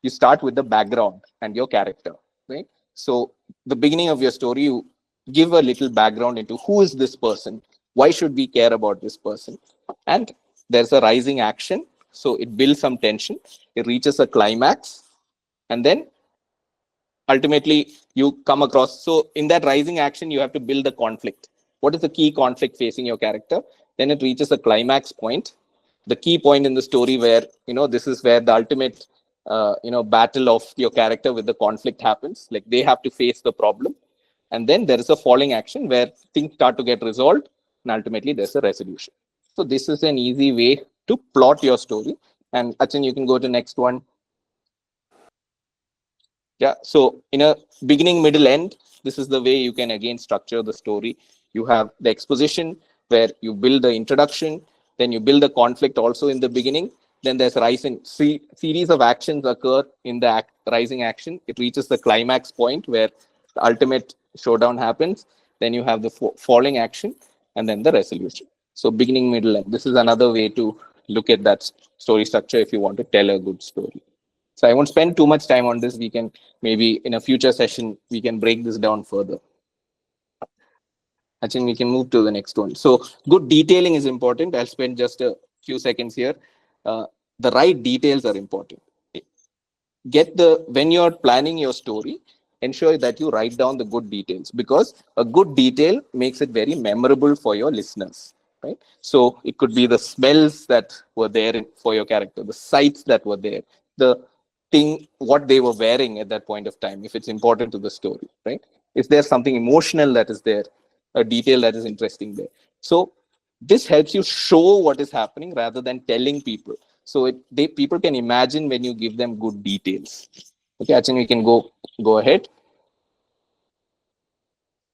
You start with the background and your character, right? So the beginning of your story, you give a little background into who is this person? Why should we care about this person? And there's a rising action. So it builds some tension. It reaches a climax. And then ultimately you come across. So in that rising action, you have to build the conflict. What is the key conflict facing your character? Then it reaches a climax point. The key point in the story where, this is where the ultimate, battle of your character with the conflict happens. Like they have to face the problem. And then there is a falling action where things start to get resolved. And ultimately there's a resolution. So this is an easy way to plot your story. And Achin, you can go to next one. Yeah, so in a beginning, middle, end, this is the way you can again structure the story. You have the exposition where you build the introduction, then you build the conflict also in the beginning. Then there's rising series of actions occur in the rising action. It reaches the climax point where the ultimate showdown happens. Then you have the falling action and then the resolution. So beginning, middle, end. This is another way to look at that story structure if you want to tell a good story. So I won't spend too much time on this. We can maybe in a future session, we can break this down further. I think we can move to the next one. So good detailing is important. I'll spend just a few seconds here. The right details are important. When you're planning your story, ensure that you write down the good details, because a good detail makes it very memorable for your listeners, right? So it could be the smells that were there for your character, the sights that were there, the thing, what they were wearing at that point of time, if it's important to the story, right? If there's something emotional that is there, a detail that is interesting there. So this helps you show what is happening rather than telling people. So people can imagine when you give them good details. Okay, Achin, we can go ahead.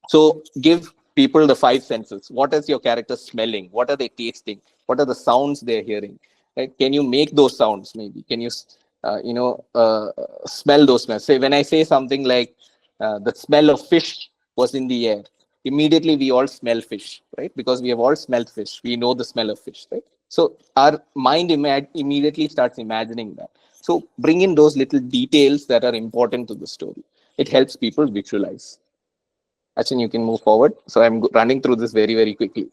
So give people the 5 senses. What is your character smelling? What are they tasting? What are the sounds they're hearing? Right? Can you make those sounds? Maybe can you smell those smells? Say when I say something like the smell of fish was in the air, immediately we all smell fish, right? Because we have all smelled fish. We know the smell of fish, right? So our mind immediately starts imagining that. So bring in those little details that are important to the story. It helps people visualize. Achin, you can move forward. So I'm running through this very, very quickly.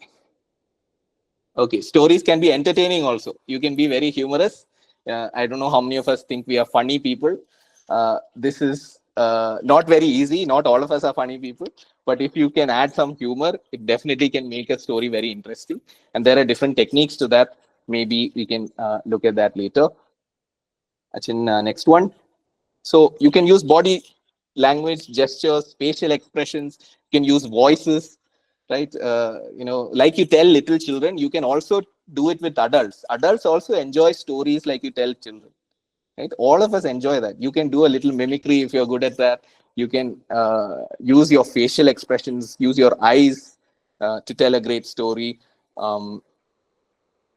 Okay, stories can be entertaining also. You can be very humorous. I don't know how many of us think we are funny people. This is not very easy. Not all of us are funny people. But if you can add some humor, it definitely can make a story very interesting. And there are different techniques to that. Maybe we can look at that later. Achin, next one. So you can use body language, gestures, facial expressions. You can use voices, right? Like you tell little children, you can also do it with adults. Adults also enjoy stories like you tell children, right? All of us enjoy that. You can do a little mimicry if you're good at that. You can use your facial expressions, use your eyes to tell a great story.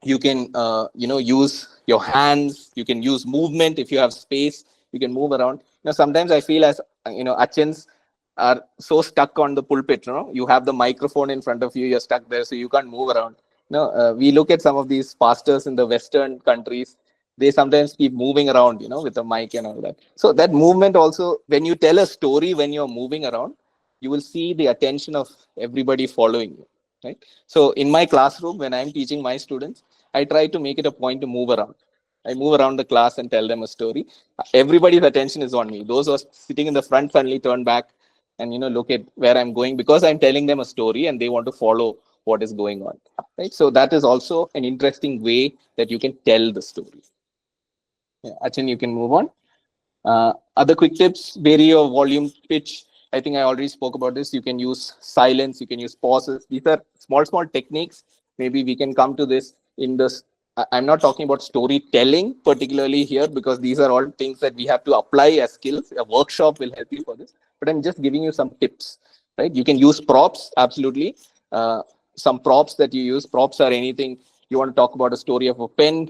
You can use your hands. You can use movement. If you have space, you can move around. Sometimes I feel as achins are so stuck on the pulpit. You have the microphone in front of you, you're stuck there, so you can't move around. We look at some of these pastors in the Western countries. They sometimes keep moving around, with a mic and all that. So that movement also, when you tell a story, when you're moving around, you will see the attention of everybody following you, right? So in my classroom, when I'm teaching my students, I try to make it a point to move around. I move around the class and tell them a story. Everybody's attention is on me. Those who are sitting in the front suddenly turn back and look at where I'm going, because I'm telling them a story and they want to follow what is going on. Right? So that is also an interesting way that you can tell the story. Yeah, Achin, you can move on. Other quick tips: vary your volume, pitch. I think I already spoke about this. You can use silence, you can use pauses. These are small techniques. Maybe we can come to this in this. I'm not talking about storytelling particularly here, because these are all things that we have to apply as skills. A workshop will help you for this. But I'm just giving you some tips, right? You can use props, absolutely. Some props that you use. Props are anything. You want to talk about a story of a pen,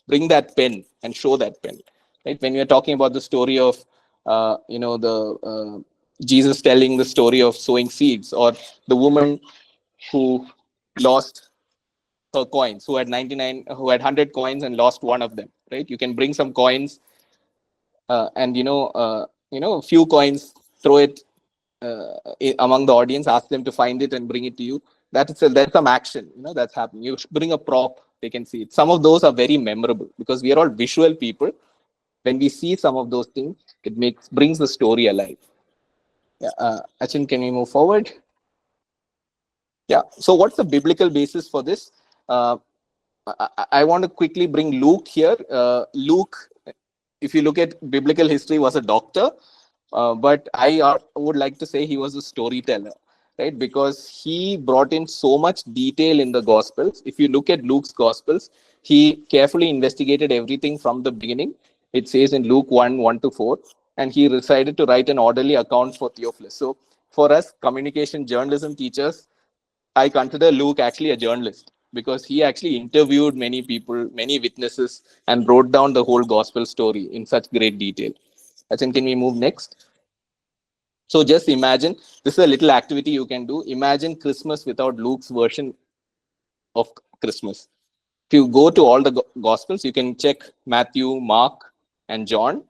bring that pen and show that pen. Right? When we are talking about the story of, Jesus telling the story of sowing seeds, or the woman who lost her coins, who had 100 coins and lost one of them, right? You can bring some coins and a few coins, throw it among the audience, ask them to find it and bring it to you. That's some action, that's happening. You bring a prop, they can see it. Some of those are very memorable because we are all visual people. When we see some of those things, it brings the story alive. Yeah, Achin, can we move forward? Yeah. So what's the biblical basis for this? I want to quickly bring Luke here. Luke, if you look at biblical history, was a doctor, but I would like to say he was a storyteller, right? Because he brought in so much detail in the Gospels. If you look at Luke's Gospels, he carefully investigated everything from the beginning. It says in Luke 1:1-4, and he decided to write an orderly account for Theophilus. So for us communication journalism teachers, I consider Luke actually a journalist, because he actually interviewed many people, many witnesses, and wrote down the whole gospel story in such great detail. Achin, can we move next? So just imagine, this is a little activity you can do. Imagine Christmas without Luke's version of Christmas. If you go to all the Gospels, you can check Matthew, Mark, and John.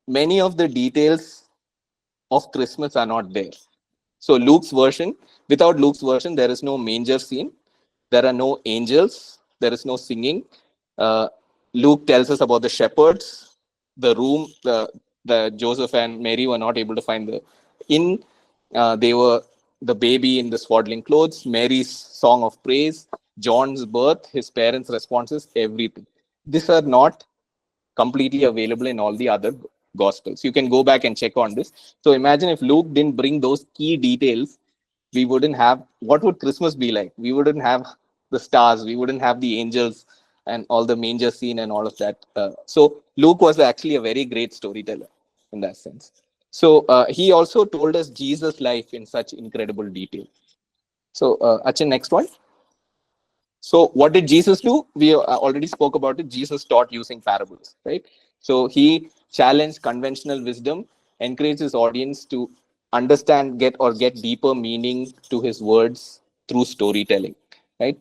Many of the details of Christmas are not there. So Luke's version, without Luke's version, there is no manger scene. There are no angels. There is no singing. Luke tells us about the shepherds, the room, the Joseph and Mary were not able to find the inn. They were the baby in the swaddling clothes, Mary's song of praise, John's birth, his parents' responses, everything. These are not completely available in all the other Gospels. You can go back and check on this. So imagine if Luke didn't bring those key details, we wouldn't have, what would Christmas be like? We wouldn't have the stars, we wouldn't have the angels and all the manger scene and all of that. So Luke was actually a very great storyteller in that sense. So he also told us Jesus' life in such incredible detail. So Achin, next one. So what did Jesus do? We already spoke about it. Jesus taught using parables, right? So he challenged conventional wisdom, encouraged his audience to understand, get deeper meaning to his words through storytelling, right?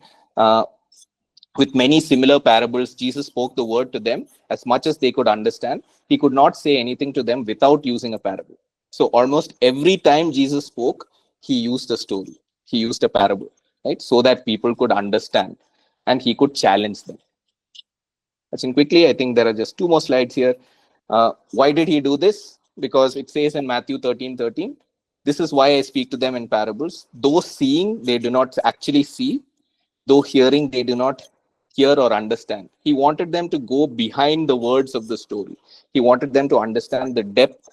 With many similar parables, Jesus spoke the word to them as much as they could understand. He could not say anything to them without using a parable. So almost every time Jesus spoke, he used a story. He used a parable, right? So that people could understand and he could challenge them. That's quickly. I think there are just two more slides here. Why did he do this? Because it says in Matthew 13:13, this is why I speak to them in parables. Though seeing, they do not actually see. Though hearing, they do not hear or understand. He wanted them to go behind the words of the story. He wanted them to understand the depth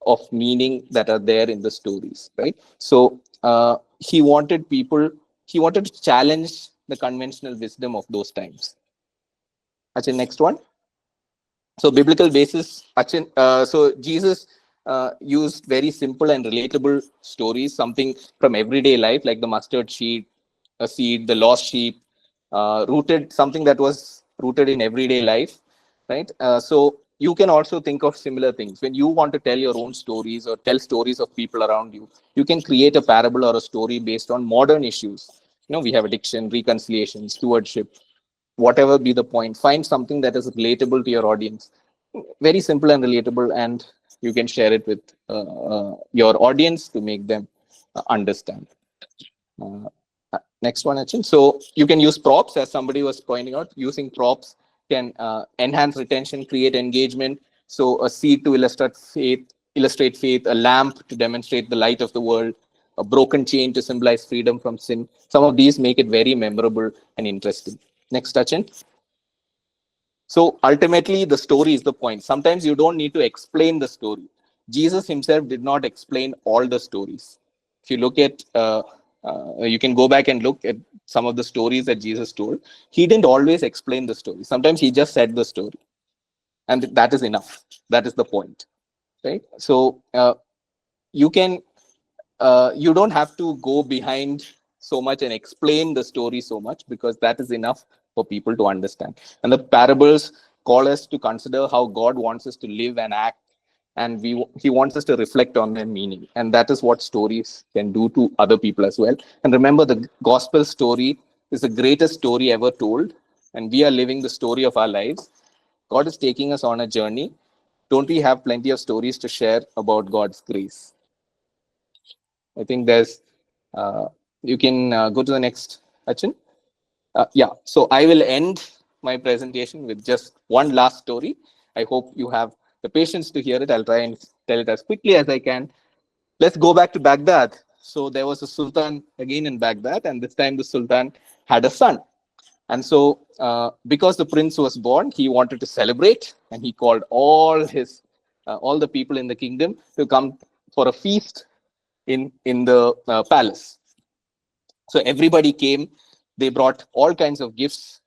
of meaning that are there in the stories, right? So he wanted to challenge the conventional wisdom of those times. Actually, next one. So biblical basis, so Jesus used very simple and relatable stories, something from everyday life, like the mustard seed, the lost sheep, something that was rooted in everyday life, right? So you can also think of similar things. When you want to tell your own stories or tell stories of people around you, you can create a parable or a story based on modern issues. We have addiction, reconciliation, stewardship, whatever be the point. Find something that is relatable to your audience, very simple and relatable, and you can share it with your audience to make them understand. Next one, Achin. So you can use props, as somebody was pointing out. Using props can enhance retention, create engagement. So a seed to illustrate faith, a lamp to demonstrate the light of the world, a broken chain to symbolize freedom from sin. Some of these make it very memorable and interesting. Next, Achin. So ultimately, the story is the point. Sometimes you don't need to explain the story. Jesus himself did not explain all the stories. If you look at, you can go back and look at some of the stories that Jesus told. He didn't always explain the story. Sometimes he just said the story. And that is enough. That is the point, right? So you don't have to go behind so much and explain the story so much, because that is enough for people to understand. And the parables call us to consider how God wants us to live and act, and he wants us to reflect on their meaning. And that is what stories can do to other people as well. And remember, the gospel story is the greatest story ever told, and we are living the story of our lives. God is taking us on a journey. Don't we have plenty of stories to share about God's grace? I think you can go to the next, Achin. Yeah, so I will end my presentation with just one last story. I hope you have the patience to hear it. I'll try and tell it as quickly as I can. Let's go back to Baghdad. So there was a sultan again in Baghdad, and this time the sultan had a son. And so because the prince was born, he wanted to celebrate, and he called all the people in the kingdom to come for a feast in the palace. So everybody came. They brought all kinds of gifts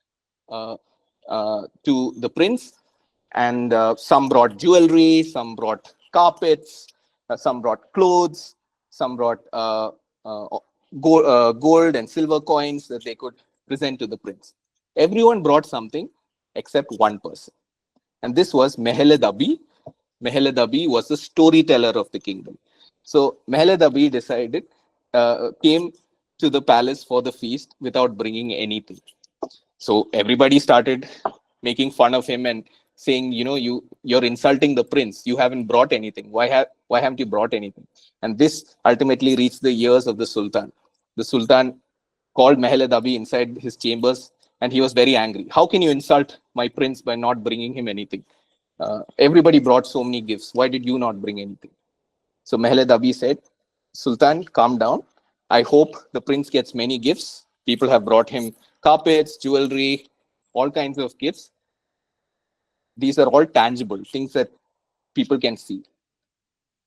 to the prince, and some brought jewelry, some brought carpets, some brought clothes, some brought gold and silver coins that they could present to the prince. Everyone brought something except one person, and this was Meheled Abi. Meheled Abi was the storyteller of the kingdom. So Meheled Abi came to the palace for the feast without bringing anything. So everybody started making fun of him and saying, you're insulting the prince. You haven't brought anything. Why haven't you brought anything? And this ultimately reached the ears of the sultan. The sultan called Meheled Abi inside his chambers, and he was very angry. How can you insult my prince by not bringing him anything? Everybody brought so many gifts. Why did you not bring anything? So Meheled Abi said, Sultan, calm down. I hope the prince gets many gifts. People have brought him carpets, jewelry, all kinds of gifts. These are all tangible, things that people can see.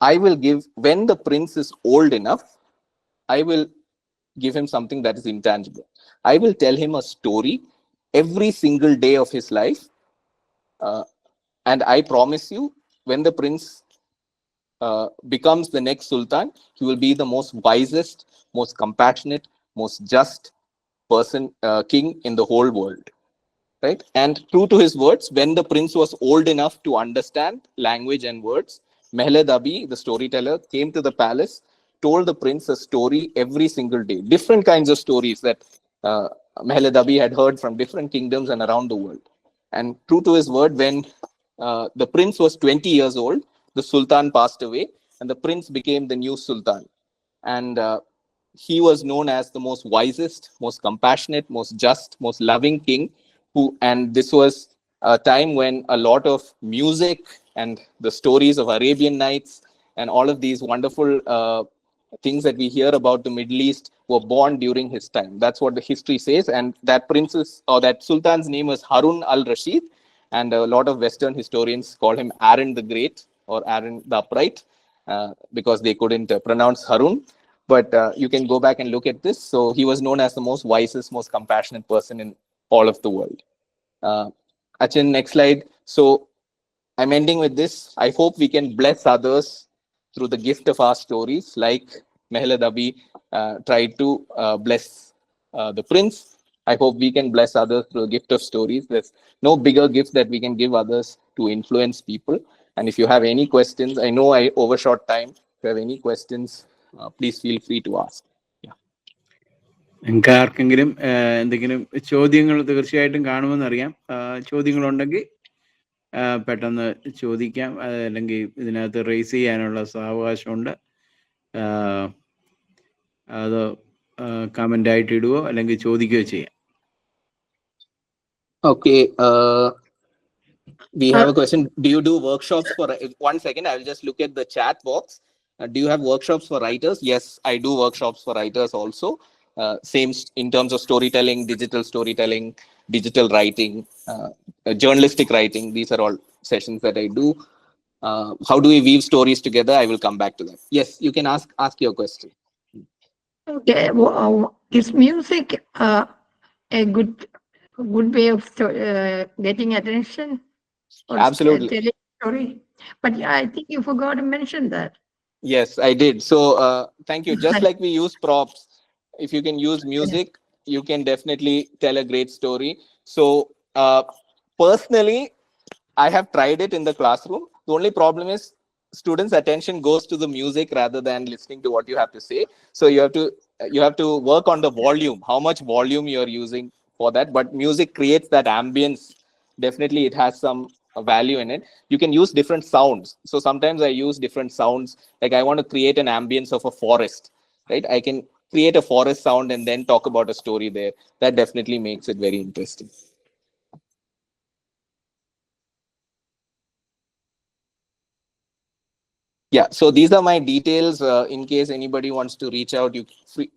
I will give, when the prince is old enough, I will give him something that is intangible. I will tell him a story every single day of his life. And I promise you, when the prince becomes the next sultan, he will be the most wisest, most compassionate, most just king in the whole world. Right? And true to his words, when the prince was old enough to understand language and words, Meheled Abi, the storyteller, came to the palace, told the prince a story every single day, different kinds of stories that Meheled Abi had heard from different kingdoms and around the world. And true to his word, when the prince was 20 years old, the sultan passed away, and the prince became the new sultan. And he was known as the most wisest, most compassionate, most just, most loving king. And this was a time when a lot of music and the stories of Arabian Nights and all of these wonderful things that we hear about the Middle East were born during his time. That's what the history says. And that that sultan's name was Harun al-Rashid. And a lot of Western historians call him Aaron the Great or Aaron the Upright. because they couldn't pronounce Harun. But you can go back and look at this. So he was known as the most wisest, most compassionate person in all of the world. Achin, next slide. So I'm ending with this. I hope we can bless others through the gift of our stories, like Mehlad Abi tried to bless the prince. I hope we can bless others through the gift of stories. There's no bigger gift that we can give others to influence people. And if you have any questions, I know I overshot time. If you have any questions, please feel free to ask. നിങ്ങൾക്ക് ആർക്കെങ്കിലും എന്തെങ്കിലും ചോദ്യങ്ങൾ തീർച്ചയായിട്ടും കാണുമെന്നറിയാം. ചോദ്യങ്ങളുണ്ടെങ്കിൽ പെട്ടെന്ന് ചോദിക്കാം, അല്ലെങ്കിൽ ഇതിനകത്ത് raise ചെയ്യാനുള്ള സാവകാശമുണ്ട്. അത് കമൻ്റ് ആയിട്ട് ഇടുകയോ അല്ലെങ്കിൽ ചോദിക്കുകയോ ചെയ്യാം. Okay. We have a question. Do you do workshops for 1 second? I will just look at the chat box. Do you have workshops for writers? Yes, I do workshops for writers also. Same in terms of storytelling, digital writing, journalistic writing. These are all sessions that I do. How do we weave stories together? I will come back to that. Yes, you can ask your question. Okay, is music a good way of getting attention? Or Absolutely. telling a story? But I think you forgot to mention that. Yes, I did. So thank you. Just like we use props, if you can use music, you can definitely tell a great story. So personally, I have tried it in the classroom. The only problem is students' attention goes to the music rather than listening to what you have to say. So you have to work on the volume, how much volume you are using for that. But music creates that ambience. Definitely, it has some value in it. You can use different sounds. So sometimes I use different sounds. Like I want to create an ambience of a forest, right? I can create a forest sound and then talk about a story there. That definitely makes it very interesting. Yeah, so these are my details. In case anybody wants to reach out, you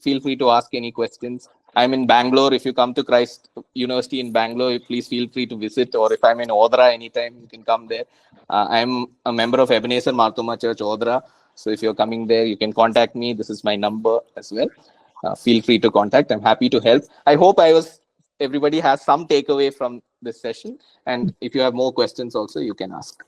feel free to ask any questions. I'm in Bangalore. If you come to Christ University in Bangalore, please feel free to visit. Or if I'm in Odra anytime, you can come there. I'm a member of Ebenezer Marthoma Church, Odra. So if you're coming there, you can contact me. This is my number as well. Feel free to contact. I'm happy to help. I hope everybody has some takeaway from this session. And if you have more questions also, you can ask.